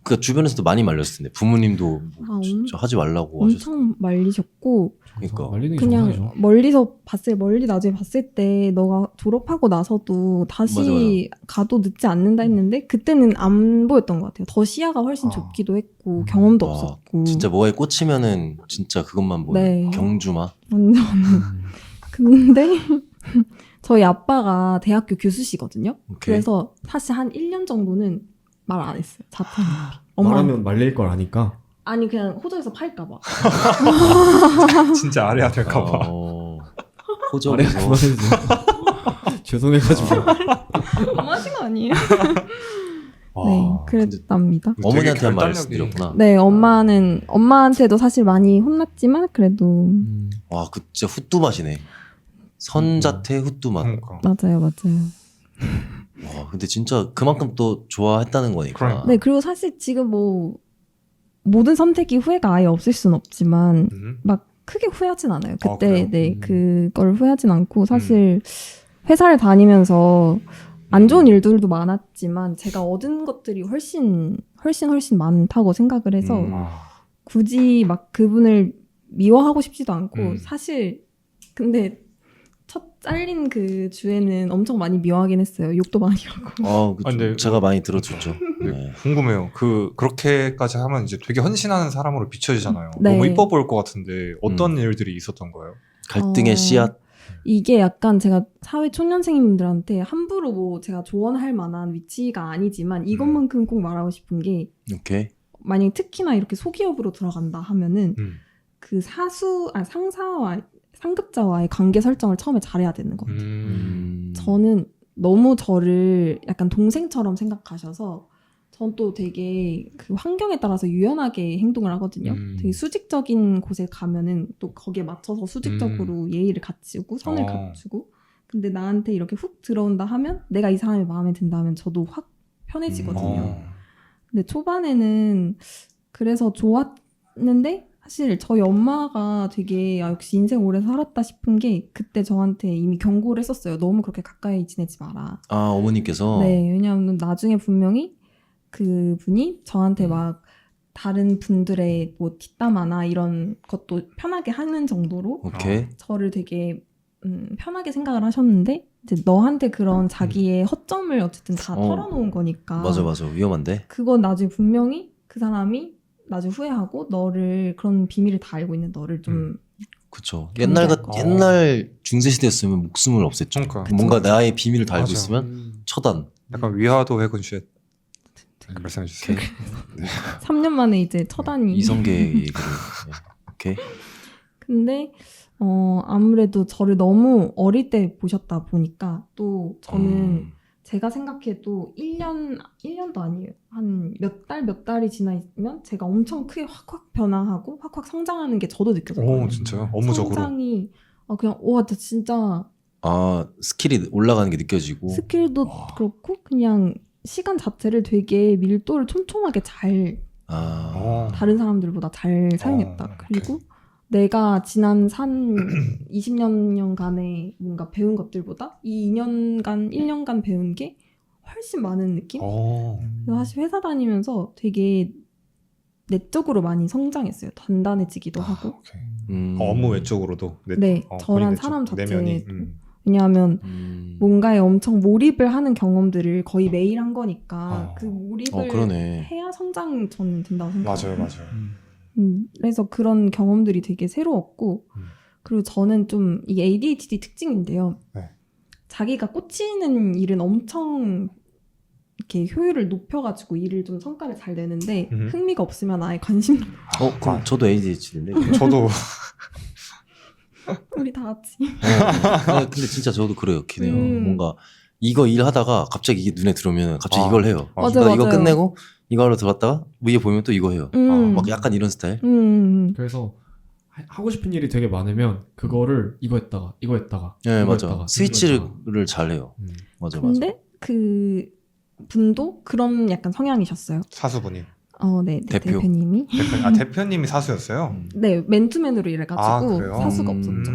C: 그러니까 주변에서도 많이 말렸을 텐데 부모님도
A: 아,
C: 진짜 하지 말라고 하셨어.
A: 엄청 말리셨고
C: 그러니까.
B: 말리는 게
A: 그냥
B: 정상이죠.
A: 멀리 나중에 봤을 때 너가 졸업하고 나서도 다시
C: 맞아.
A: 가도 늦지 않는다 했는데 그때는 안 보였던 것 같아요. 더 시야가 훨씬
D: 아.
A: 좁기도 했고 경험도
C: 와,
A: 없었고
C: 진짜 뭐에 꽂히면은 진짜 그것만 보여.
A: 네.
C: 경주마.
A: 완전 근데 저희 아빠가 대학교 교수시거든요.
C: 오케이.
A: 그래서 사실 한 1년 정도는 말 안 했어요. 자퇴는. 엄마
B: 말하면 말릴 걸 아니까.
A: 아니 그냥 호적에서 팔까 봐.
D: 진짜 안 해야 될까봐.
B: 말해
C: 호적에서
B: 그만해주세요. 죄송해가지고.
A: 너무하신 거 아니에요?
C: 와,
A: 네, 그랬답니다.
C: 어머니한테 한
D: 되게
C: 말씀드렸구나.
A: 네, 엄마한테도 사실 많이 혼났지만 그래도
C: 와, 그 진짜 후뚜 맛이네. 선자태 후뚜 맛.
D: 그러니까.
A: 맞아요.
C: 와, 근데 진짜 그만큼 또 좋아했다는 거니까.
D: 그러니까.
A: 네, 그리고 사실 지금 뭐 모든 선택이 후회가 아예 없을 순 없지만 막 크게 후회하진 않아요. 그때
D: 그래요?
A: 네, 그걸 후회하진 않고 사실 회사를 다니면서 안 좋은 일들도 많았지만 제가 얻은 것들이 훨씬 많다고 생각을 해서 굳이 막 그분을 미워하고 싶지도 않고 사실 근데 첫 잘린 그 주에는 엄청 많이 미워하긴 했어요. 욕도 많이 하고.
C: 근데 제가 많이 들어줬죠. 네.
D: 궁금해요. 그렇게까지 하면 이제 되게 헌신하는 사람으로 비춰지잖아요.
A: 네.
D: 너무 이뻐 보일 것 같은데 어떤 일들이 있었던 거예요?
C: 갈등의 씨앗.
A: 이게 약간 제가 사회 초년생분들한테 함부로 뭐 제가 조언할 만한 위치가 아니지만 이것만큼 꼭 말하고 싶은 게
C: 오케이.
A: 만약에 특히나 이렇게 소기업으로 들어간다 하면은 그 상사와 상급자와의 관계 설정을 처음에 잘해야 되는 것 같아요. 저는 너무 저를 약간 동생처럼 생각하셔서 전 또 되게 그 환경에 따라서 유연하게 행동을 하거든요. 되게 수직적인 곳에 가면은 또 거기에 맞춰서 수직적으로 예의를 갖추고 선을 갖추고 근데 나한테 이렇게 훅 들어온다 하면 내가 이 사람이 마음에 든다 하면 저도 확 편해지거든요. 근데 초반에는 그래서 좋았는데 사실 저희 엄마가 되게 역시 인생 오래 살았다 싶은 게 그때 저한테 이미 경고를 했었어요. 너무 그렇게 가까이 지내지 마라.
C: 아, 어머니께서?
A: 네, 왜냐하면 나중에 분명히 그분이 저한테 막 다른 분들의 뭐 뒷담화나 이런 것도 편하게 하는 정도로
C: 오케이.
A: 저를 되게 편하게 생각을 하셨는데 이제 너한테 그런 자기의 허점을 어쨌든 다 털어놓은 거니까
C: 맞아 위험한데
A: 그건 나중에 분명히 그 사람이 나중에 후회하고 너를 그런 비밀을 다 알고 있는 너를 좀
C: 그쵸. 옛날 중세시대였으면 목숨을 없앴죠.
D: 그러니까.
C: 뭔가 나의 비밀을 다 알고
D: 맞아.
C: 있으면 처단.
D: 약간 위화도 해군쉣 말씀해 주세요.
A: 3년 만에 이제 처단이
C: 이성계 얘기를. 오케이.
A: 근데 아무래도 저를 너무 어릴 때 보셨다 보니까 또 저는 제가 생각해도 1년도 아니에요. 한 몇 달이 지나면 제가 엄청 크게 확확 변화하고 확확 성장하는 게 저도 느껴졌거든요.
D: 오, 진짜요? 업무적으로?
A: 성장이 그냥 와, 진짜
C: 스킬이 올라가는 게 느껴지고
A: 스킬도 그렇고 그냥 시간 자체를 되게 밀도를 촘촘하게 잘 다른 사람들보다 잘 사용했다. 그리고 내가 지난 20년간에 뭔가 배운 것들보다 이 2년간, 1년간 배운 게 훨씬 많은 느낌? 그래서 사실 회사 다니면서 되게 내적으로 많이 성장했어요. 단단해지기도 하고.
D: 오케이. 업무 외적으로도
A: 네, 저랑
D: 본인
A: 사람
D: 외적, 내면이.
A: 자체도. 왜냐하면 뭔가에 엄청 몰입을 하는 경험들을 거의 매일 한 거니까 그 몰입을
C: 그러네.
A: 해야 성장 저는 된다고 생각해요.
D: 맞아요.
A: 그래서 그런 경험들이 되게 새로웠고 그리고 저는 좀 이게 ADHD 특징인데요.
D: 네.
A: 자기가 꽂히는 일은 엄청 이렇게 효율을 높여가지고 일을 좀 성과를 잘 내는데 흥미가 없으면 아예 관심
C: 그럼 저도 ADHD인데.
D: 저도
A: 우리 다 같이
C: 근데 진짜 저도 그래요. 기네요. 뭔가 이거 일하다가 갑자기 이게 눈에 들어오면 갑자기 이걸 해요.
A: 맞아요.
C: 이거 끝내고 이거 하러 들어갔다가 위에 보면 또 이거 해요. 막 약간 이런 스타일.
B: 그래서 하고 싶은 일이 되게 많으면 그거를 이거 했다가
C: 네,
B: 이거
C: 맞아.
B: 했다가,
C: 스위치를
B: 이거 했다가.
C: 잘 해요. 맞아.
A: 근데 그 분도 그런 약간 성향이셨어요.
D: 사수분이.
A: 네,
C: 대표.
A: 대표님이.
D: 대표님이 사수였어요?
A: 네, 맨투맨으로 일해가지고
D: 그래요?
A: 사수가 없었죠.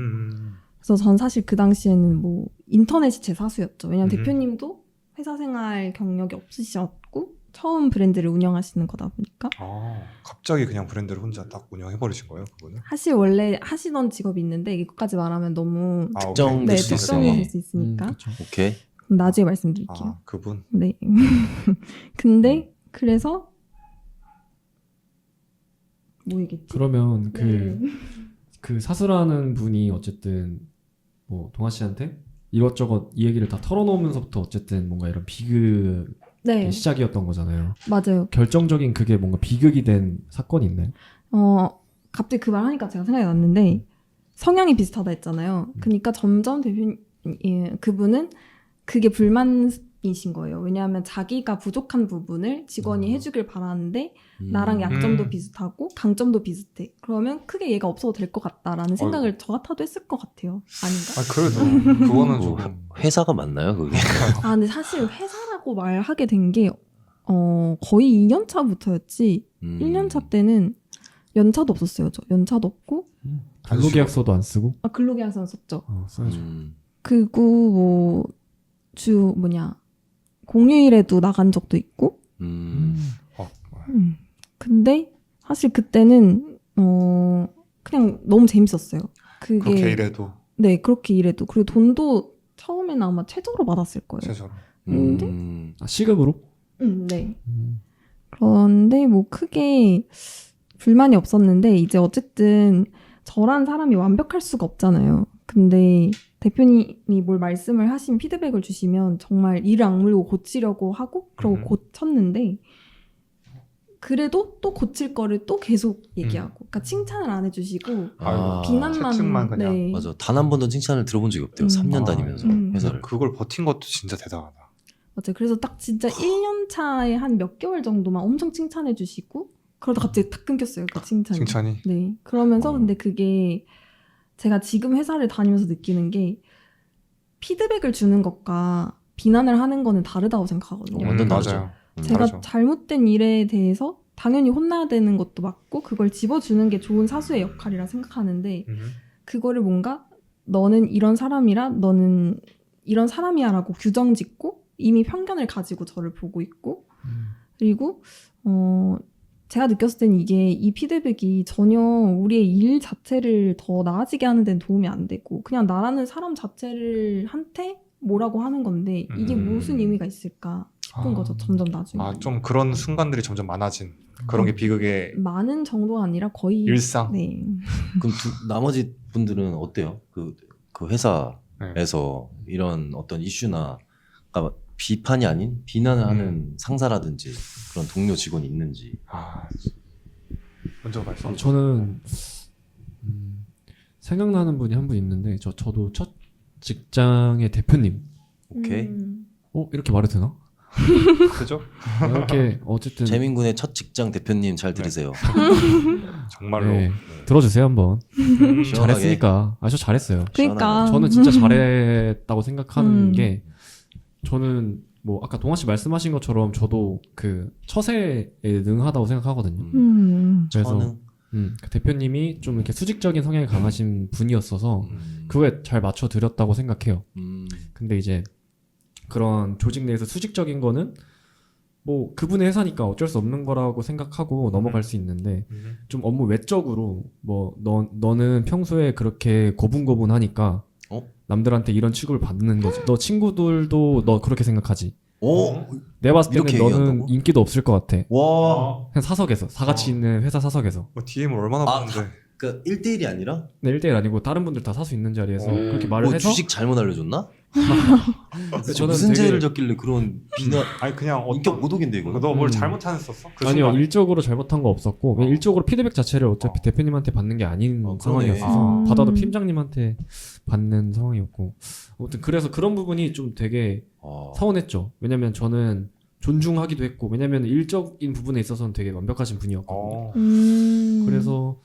A: 그래서 전 사실 그 당시에는 뭐 인터넷이 제 사수였죠. 왜냐면 대표님도 회사 생활 경력이 없으셨고 처음 브랜드를 운영하시는 거다 보니까.
D: 갑자기 그냥 브랜드를 혼자 딱 운영해버리신 거예요, 그분은?
A: 사실 원래 하시던 직업이 있는데 이것까지 말하면 너무
C: 특정될
A: 네,
C: 수 있어요.
A: 특정이 될 수 있으니까.
C: 오케이.
A: 그럼 나중에 말씀드릴게요.
D: 그분?
A: 네. 근데 그래서 뭐 얘기했지?
B: 그러면
A: 네.
B: 그 사수라는 분이 어쨌든 뭐 동아 씨한테 이것저것 이 얘기를 다 털어놓으면서부터 어쨌든 뭔가 이런 비극
A: 네,
B: 시작이었던 거잖아요.
A: 맞아요.
B: 결정적인 그게 뭔가 비극이 된 사건이 있나요?
A: 갑자기 그 말 하니까 제가 생각이 났는데 성향이 비슷하다 했잖아요. 그러니까 점점 그분은 그게 불만이신 거예요. 왜냐하면 자기가 부족한 부분을 직원이 해주길 바라는데 나랑 약점도 비슷하고 강점도 비슷해. 그러면 크게 얘가 없어도 될 것 같다라는 생각을 저 같아도 했을 것 같아요. 아닌가?
D: 그래도 그거는 좀
C: 회사가 맞나요, 그게?
A: 근데 사실 회사라고 말하게 된 게 거의 2년 차부터였지. 1년 차 때는 연차도 없었어요. 저 연차도 없고.
B: 근로계약서도 안 쓰고?
A: 근로계약서는 썼죠.
B: 써야죠.
A: 그리고 뭐 공휴일에도 나간 적도 있고. 근데 사실 그때는 그냥 너무 재밌었어요.
D: 그렇게 일해도.
A: 네, 그렇게 일해도. 그리고 돈도 처음에는 아마 최저로 받았을 거예요.
D: 최저로.
A: 근데
B: 시급으로?
A: 네. 그런데 뭐 크게 불만이 없었는데 이제 어쨌든 저란 사람이 완벽할 수가 없잖아요. 근데 대표님이 뭘 말씀을 하신 피드백을 주시면 정말 이를 악물고 고치려고 하고 그러고 고쳤는데 그래도 또 고칠 거를 또 계속 얘기하고 그러니까 칭찬을 안 해주시고 비난만
D: 채찍만 그냥.
A: 네.
C: 맞아. 단 한 번도 칭찬을 들어본 적이 없대요. 3년 다니면서 회사를.
D: 그걸 버틴 것도 진짜 대단하다.
A: 맞아요. 그래서 딱 진짜 1년 차에 한 몇 개월 정도만 엄청 칭찬해 주시고 그러다 갑자기 탁 끊겼어요. 그 칭찬이. 네. 그러면서 근데 그게 제가 지금 회사를 다니면서 느끼는 게 피드백을 주는 것과 비난을 하는 거는 다르다고 생각하거든요.
C: 완전 다르죠.
D: 맞아요.
A: 제가
D: 다르죠.
A: 잘못된 일에 대해서 당연히 혼나야 되는 것도 맞고 그걸 집어주는 게 좋은 사수의 역할이라 생각하는데 그거를 뭔가 너는 이런 사람이라 너는 이런 사람이야 라고 규정 짓고 이미 편견을 가지고 저를 보고 있고 그리고 제가 느꼈을 땐 이 피드백이 전혀 우리의 일 자체를 더 나아지게 하는 데는 도움이 안 되고 그냥 나라는 사람 자체를 한테 뭐라고 하는 건데 이게 무슨 의미가 있을까 싶은 거죠. 점점 나중에.
D: 좀 그런 순간들이 점점 많아진 그런 게 비극의
A: 많은 정도가 아니라 거의
D: 일상.
A: 네.
C: 그럼 나머지 분들은 어때요? 그 회사에서 이런 어떤 이슈나 그러니까 비판이 아닌 비난을 하는 상사라든지 그런 동료 직원이 있는지.
D: 먼저 말씀.
B: 저는 생각나는 분이 한 분 있는데 저도 첫 직장의 대표님.
C: 오케이.
B: 이렇게 말해도 되나?
D: 그죠?
B: 이렇게 어쨌든
C: 재민군의 첫 직장 대표님 잘 들으세요.
D: 정말로.
B: 네, 들어주세요 한번.
C: 시원하게.
B: 잘했으니까. 저 잘했어요.
A: 그러니까
B: 저는 진짜 잘했다고 생각하는 게 저는 뭐 아까 동아 씨 말씀하신 것처럼 저도 그 처세에 능하다고 생각하거든요. 그래서
C: 처능?
B: 그 대표님이 좀 이렇게 수직적인 성향이 강하신 분이었어서 그거에 잘 맞춰 드렸다고 생각해요. 근데 이제 그런 조직 내에서 수직적인 거는 뭐 그분의 회사니까 어쩔 수 없는 거라고 생각하고 넘어갈 수 있는데 좀 업무 외적으로 뭐 너는 평소에 그렇게 고분고분하니까 남들한테 이런 취급을 받는 거지. 너 친구들도 너 그렇게 생각하지. 내가 봤을 때는
C: 이렇게
B: 너는
C: 얘기한다고?
B: 인기도 없을 것 같아.
C: 와.
B: 그냥 사석에서 사같이 있는 회사 사석에서.
D: 뭐 DM을 얼마나
C: 아,
D: 보는데.
C: 그 1대1이 아니라
B: 네, 1대1 아니고 다른 분들 다 사수 있는 자리에서 그렇게 말을
C: 뭐
B: 해서
C: 주식 잘못 알려줬나?
B: 저는
C: 무슨
B: 되게-
C: 죄를 졌길래 그런 비난
D: 아니 그냥
C: 인격 모독인데 이거.
D: 너 뭘 잘못했었어? 그
B: 아니요
D: 순간?
B: 일적으로 잘못한 거 없었고 그냥 일적으로 피드백 자체를 어차피 대표님한테 받는 게 아닌
C: 그러네.
B: 상황이었어서
A: 아.
B: 받아도 팀장님한테 받는 상황이었고 아무튼 그래서 그런 부분이 좀 되게 서운했죠. 왜냐면 저는 존중하기도 했고 왜냐면 일적인 부분에 있어서는 되게 완벽하신 분이었거든요. 그래서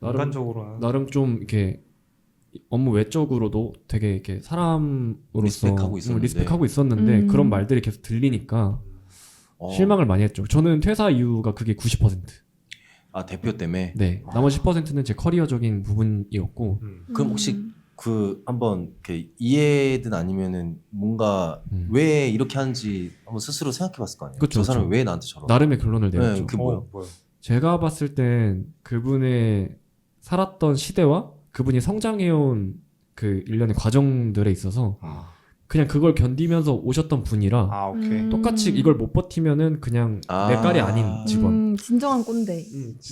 D: 인간적으로는
B: 나름 좀 이렇게 업무 외적으로도 되게 이렇게 사람으로서 리스펙하고 있었는데 그런 말들이 계속 들리니까 실망을 많이 했죠. 저는 퇴사 이유가 그게 90%.
C: 아 대표 때문에.
B: 네. 나머지 10%는 제 커리어적인 부분이었고.
C: 그럼 혹시 그 한번 이렇게 이해든 아니면은 뭔가 왜 이렇게 하는지 한번 스스로 생각해봤을 거 아니에요?
B: 그쵸,
C: 저 사람이
B: 그쵸.
C: 왜 나한테 저러나?
B: 나름의 결론을 내렸죠.
C: 네, 그 뭐야?
B: 제가 봤을 땐 그분의 살았던 시대와 그분이 성장해온 그 일련의 과정들에 있어서 그냥 그걸 견디면서 오셨던 분이라
D: 아 오케이.
B: 똑같이 이걸 못 버티면은 그냥 내 깔이 아닌 직원.
A: 진정한 꼰대.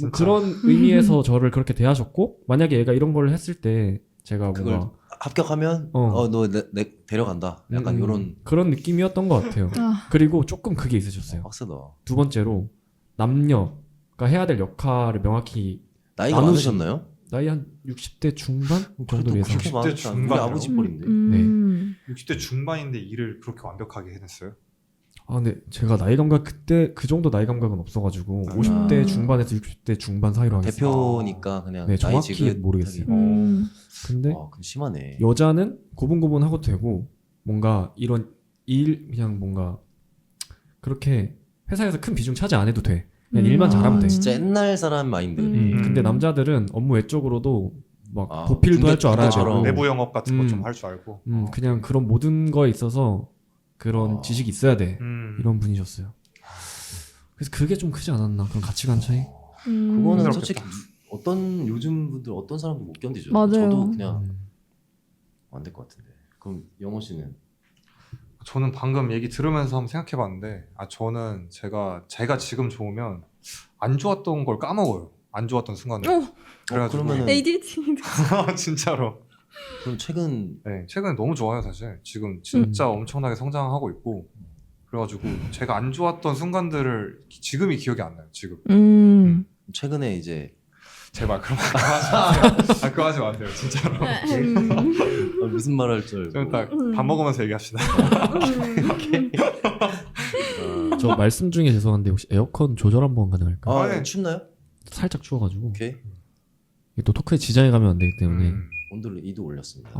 B: 뭐 그런 의미에서 저를 그렇게 대하셨고 만약에 얘가 이런 걸 했을 때 제가
C: 그걸
B: 뭔가
C: 합격하면 너 내 데려간다. 약간 이런
B: 그런 느낌이었던 것 같아요. 그리고 조금 그게 있으셨어요.
C: 빡세다.
B: 두 번째로 남녀가 해야 될 역할을 명확히
C: 나이가 많으셨나요?
B: 나이 한 60대 중반 정도 예상.
D: 60대
C: 60대
D: 중반이요?
C: 우리 아버지 뻘인데.
B: 네.
D: 60대 중반인데 일을 그렇게 완벽하게 해냈어요?
B: 아 근데 제가 나이 감각 그때 그 정도 나이 감각은 없어가지고 50대 중반에서 60대 중반 사이로 하겠어요.
C: 대표니까 그냥
B: 네,
C: 나이
B: 정확히
C: 지긋하게.
B: 모르겠어요. 근데
C: 그럼 심하네.
B: 여자는 고분고분하고 되고 뭔가 이런 일 그냥 뭔가 그렇게 회사에서 큰 비중 차지 안 해도 돼. 그냥 일만 잘하면 돼.
C: 진짜 옛날 사람 마인드네.
B: 근데 남자들은 업무 외적으로도 막 보필도
C: 군대-
B: 할 줄 알아야 되고
C: 군대처럼.
D: 내부 영업 같은 거 좀 할 줄 알고.
B: 그냥 그런 모든 거에 있어서 그런 지식이 있어야 돼. 이런 분이셨어요. 그래서 그게 좀 크지 않았나 그런 가치관 차이.
C: 그거는
D: 힘들었겠다.
C: 솔직히 어떤 요즘 분들 어떤 사람도 못 견디죠.
A: 맞아요.
C: 저도 그냥 안 될 것 같은데. 그럼 영호 씨는
D: 저는 방금 얘기 들으면서 한번 생각해봤는데, 저는 제가 지금 좋으면 안 좋았던 걸 까먹어요. 안 좋았던 순간을. 그래가지고
C: 그러면은-
A: ADHD.
D: 진짜로.
C: 그럼 최근
D: 네, 최근에 너무 좋아요 사실. 지금 진짜 엄청나게 성장하고 있고. 그래가지고 제가 안 좋았던 순간들을 지금이 기억이 안 나요. 지금.
C: 최근에 이제
D: 제발 그런 말 하지 마세요. 그거 하지 마세요. 진짜로.
C: 무슨 말 할 줄
D: 좀
C: 알고.
D: 이따 밥 먹으면서 얘기합시다.
B: 저 말씀 중에 죄송한데 혹시 에어컨 조절 한번 가능할까요?
C: 아,
D: 네.
C: 춥나요?
B: 살짝 추워가지고
C: 오케이.
B: 이게 또 토크에 지장이 가면 안 되기 때문에
C: 온도를 2도 올렸습니다.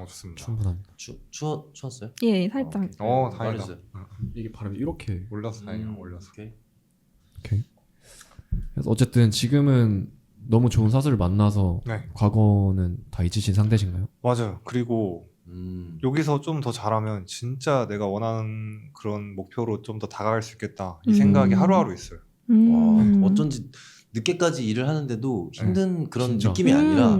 D: 좋습니다.
B: 충분합니다.
C: 추웠어요?
A: 예, 살짝.
D: 다행이다.
C: 말해주세요.
B: 이게 바람이 이렇게
D: 올렸어, 다행이야. 올렸어.
C: 오케이.
B: 그래서 어쨌든 지금은 너무 좋은 사수를 만나서
D: 네.
B: 과거는 다 잊으신 상태신가요?
D: 맞아요. 그리고 여기서 좀 더 잘하면 진짜 내가 원하는 그런 목표로 좀 더 다가갈 수 있겠다. 이 생각이 하루하루 있어요.
C: 와, 어쩐지 늦게까지 일을 하는데도 힘든 그런
B: 진짜.
C: 느낌이 아니라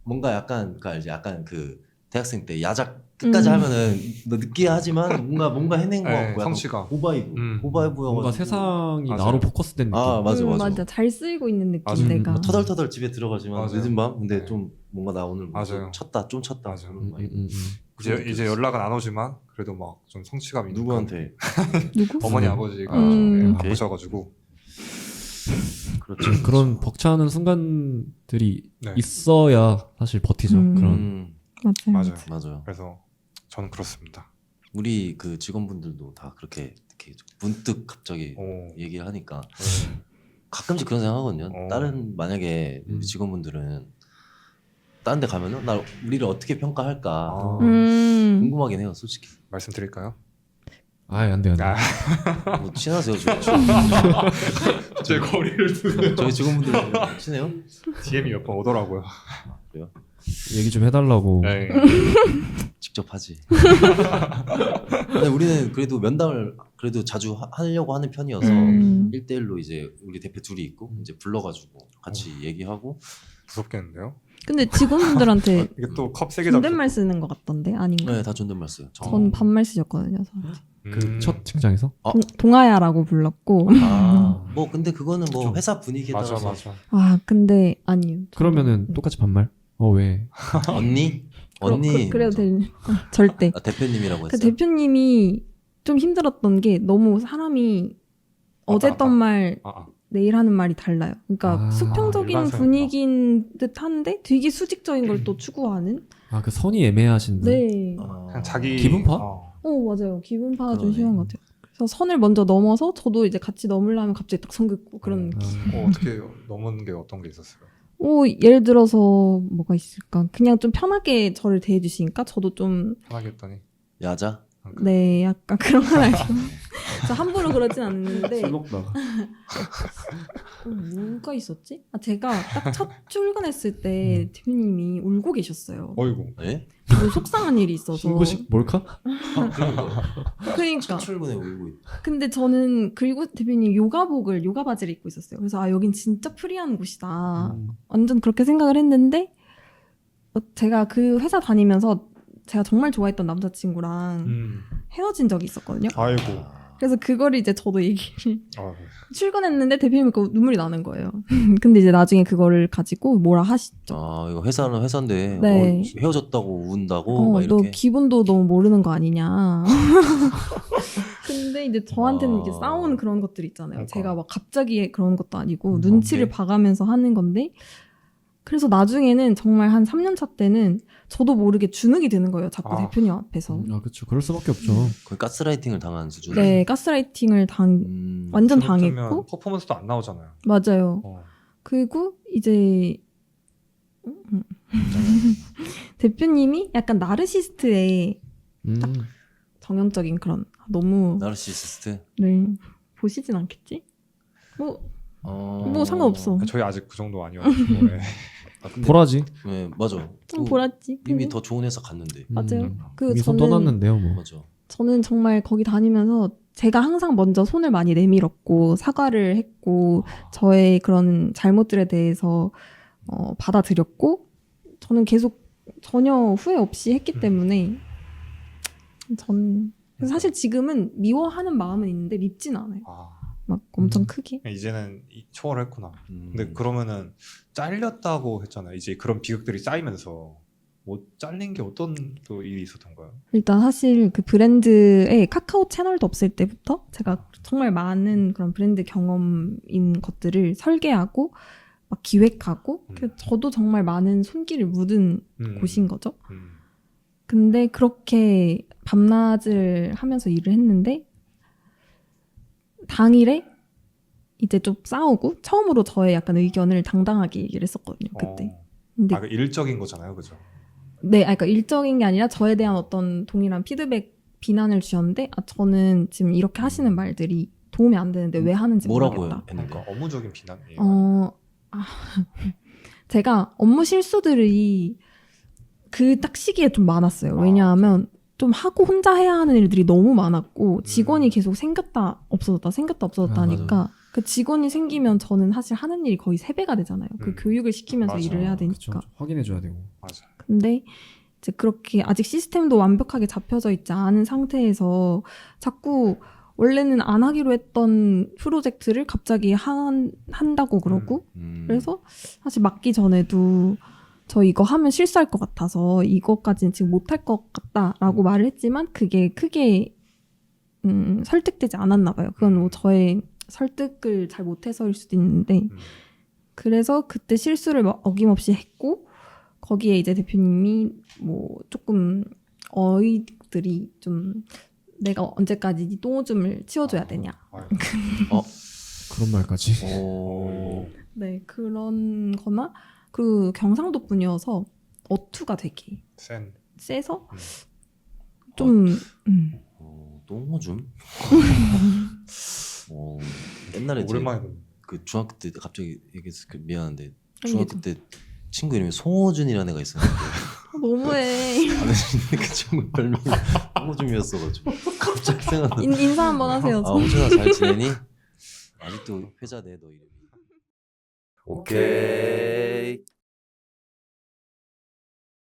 C: 뭔가 약간 그 알지? 약간 그 대학생 때 야작 끝까지 하면은 너 늦게 하지만 뭔가 해낸 거
D: 네,
C: 같고 약간
D: 성취감.
C: 호바이브 호바이브여가지고
B: 뭔가 세상이
D: 맞아요.
B: 나로 포커스된 느낌.
C: 아 맞아.
A: 맞아. 잘 쓰이고 있는 느낌
D: 맞아.
A: 내가.
C: 터덜터덜 집에 들어가지만
D: 맞아요.
C: 늦은 밤 근데
D: 네.
C: 좀 뭔가 나 오늘
D: 맞아요.
C: 좀 쳤다
D: 맞아요.
C: 그런 마인드.
D: 이제 연락은 안 오지만 그래도 막 좀 성취감이 있는
C: 누구한테
A: 누구?
D: 어머니 아버지가
A: 음.
D: 좀
C: 오케이.
D: 바쁘셔가지고
C: 그렇죠.
B: 그런 벅차는 순간들이
D: 네.
B: 있어야 사실 버티죠. 그런
A: 맞아요.
C: 맞아요.
D: 그래서 저는 그렇습니다.
C: 우리 그 직원분들도 다 그렇게 이렇게 문득 갑자기
D: 오.
C: 얘기를 하니까 가끔씩 그런 생각하거든요. 다른 만약에 우리 직원분들은 다른 데 가면은 우리를 어떻게 평가할까 궁금하긴 해요, 솔직히.
D: 말씀드릴까요?
B: 안 돼요.
C: 뭐 친하세요 저희
D: 제 거리를 두는
C: 저희 직원분들 친해요?
D: DM이 몇 번 오더라고요.
C: 그래요?
B: 얘기 좀 해달라고.
D: 네.
C: 직접 하지. 근데 우리는 그래도 면담을 그래도 자주 하려고 하는 편이어서 1대1로 이제 우리 대표 둘이 있고 이제 불러가지고 같이 얘기하고.
D: 무섭겠는데요?
A: 근데 직원분들한테
D: 이게 또 컵 세개 잡고.
A: 존댓말 쓰는 것 같던데 아닌가?
C: 네, 다 존댓말 써요.
A: 전 반말 쓰셨거든요. 저한테.
B: 그 첫 직장에서?
A: 동아야라고 불렀고.
C: 뭐 근데 그거는 뭐
B: 좀-
C: 회사 분위기에
D: 맞아
C: 따라서.
A: 아 근데 아니요.
B: 그러면은 똑같이 반말? 왜?
C: 언니? 언니.
A: 그래도 절대.
C: 아, 대표님이라고
A: 그
C: 했어요.
A: 대표님이 좀 힘들었던 게 너무 사람이 어제 했던 말 내일 하는 말이 달라요. 그러니까 수평적인
D: 일반적인
A: 분위기인 듯한데 되게 수직적인 걸 또 추구하는.
B: 그 선이 애매하신 분.
A: 네.
D: 그냥 자기
B: 기분파?
A: 맞아요. 기분파 좀
C: 그러네.
A: 심한 것 같아요. 그래서 선을 먼저 넘어서 저도 이제 같이 넘으려면 갑자기 딱 선 긋고 그런 느낌.
D: 어떻게 넘은 게 어떤 게 있었어요?
A: 예를 들어서 뭐가 있을까? 그냥 좀 편하게 저를 대해주시니까 저도 좀
D: 편하게 했더니
C: 야자?
A: 네, 약간 그런 건 아니고. 저 함부로 그러진 않는데.
B: 먹다.
A: 뭐가 있었지? 제가 딱 첫 출근했을 때 대표님이 울고 계셨어요.
D: 어이구.
C: 네?
A: 뭐 속상한 일이 있어서.
B: 신고식 몰카?
A: 그러니까.
C: 첫 출근에 울고 있.
A: 근데 저는 그리고 대표님 요가 바지를 입고 있었어요. 그래서 여긴 진짜 프리한 곳이다. 완전 그렇게 생각을 했는데 제가 그 회사 다니면서 제가 정말 좋아했던 남자친구랑 헤어진 적이 있었거든요.
D: 아이고.
A: 그래서 그거를 이제 저도 얘기를
D: 아,
A: 출근했는데 대표님이 눈물이 나는 거예요. 근데 이제 나중에 그거를 가지고 뭐라 하시죠.
C: 이거 회사는 회사인데
A: 네.
C: 헤어졌다고 운다고 막
A: 너
C: 이렇게.
A: 기분도 너무 모르는 거 아니냐. 근데 이제 저한테는 이제 싸우는 그런 것들이 있잖아요.
D: 그러니까.
A: 제가 막 갑자기 그런 것도 아니고 눈치를 봐가면서 하는 건데 그래서 나중에는 정말 한 3년차 때는 저도 모르게 주눅이 드는 거예요. 자꾸 대표님 앞에서.
B: 그렇죠. 그럴 수밖에 없죠.
C: 거의 가스라이팅을 당한 수준.
A: 네, 가스라이팅을 완전 당했고.
D: 퍼포먼스도 안 나오잖아요.
A: 맞아요. 그리고 이제 대표님이 약간 나르시스트의 딱 정형적인 그런 너무
C: 나르시시스트.
A: 네 보시진 않겠지? 뭐 상관없어.
D: 저희 아직 그 정도 아니어가지고. 네.
C: 근데,
B: 보라지.
C: 네, 맞아.
A: 좀 보랐지.
C: 이미 더 좋은 회사 갔는데.
A: 맞아요.
B: 이미 손 떠났는데요, 뭐.
C: 맞아.
A: 저는 정말 거기 다니면서 제가 항상 먼저 손을 많이 내밀었고 사과를 했고 저의 그런 잘못들에 대해서 받아들였고 저는 계속 전혀 후회 없이 했기 때문에 그래서 사실 지금은 미워하는 마음은 있는데 밉진 않아요. 막 엄청 크게.
D: 이제는 초월을 했구나. 근데 그러면은 잘렸다고 했잖아요. 이제 그런 비극들이 쌓이면서 뭐 잘린 게 어떤 또 일이 있었던 거예요?
A: 일단 사실 그 브랜드에 카카오 채널도 없을 때부터 제가 정말 많은 그런 브랜드 경험인 것들을 설계하고 막 기획하고 그래서 저도 정말 많은 손길을 묻은 곳인 거죠. 근데 그렇게 밤낮을 하면서 일을 했는데 당일에 이제 좀 싸우고 처음으로 저의 약간 의견을 당당하게 얘기를 했었거든요. 그때. 근데
D: 그 일적인 거잖아요, 그죠?
A: 네, 그러니까 일적인 게 아니라 저에 대한 어떤 동일한 피드백, 비난을 주셨는데 저는 지금 이렇게 하시는 말들이 도움이 안 되는데 왜 하는지 모르겠다.
D: 그러니까 업무적인 비난이에요.
A: 제가 업무 실수들이 그 딱 시기에 좀 많았어요. 왜냐하면 좀 하고 혼자 해야 하는 일들이 너무 많았고 직원이 계속 생겼다 없어졌다 하니까 그 직원이 생기면 저는 사실 하는 일이 거의 3배가 되잖아요. 그 교육을 시키면서
D: 맞아.
A: 일을 해야 되니까.
B: 그쵸. 확인해줘야 되고.
D: 맞아.
A: 근데 이제 그렇게 아직 시스템도 완벽하게 잡혀져 있지 않은 상태에서 자꾸 원래는 안 하기로 했던 프로젝트를 갑자기 한다고 그러고 그래서 사실 맡기 전에도 저 이거 하면 실수할 것 같아서 이거까지는 지금 못할 것 같다라고 말을 했지만 그게 크게 설득되지 않았나 봐요. 그건 뭐 저의 설득을 잘 못해서일 수도 있는데 그래서 그때 실수를 어김없이 했고 거기에 이제 대표님이 뭐 조금 어이들이 좀 내가 언제까지 네 똥오줌을 치워줘야 되냐.
B: 그런 말까지.
A: 네, 그런 거나 그 경상도 분이어서 어투가 되게 세서 좀
C: 똥오줌? 옛날에
D: 오랜만에 듣네.
C: 그 중학교 때 갑자기 얘기해서 미안한데
A: 아니,
C: 중학교 때 친구 이름이 송호준이라는 애가 있었는데
A: 너무해.
C: 그 친구 별명이 송호준이었어가지고 갑자기 생각나.
A: 인사 한번 하세요.
C: 호준아 잘 지내니? 아직도 회자돼 너 이름이.
E: 오케이.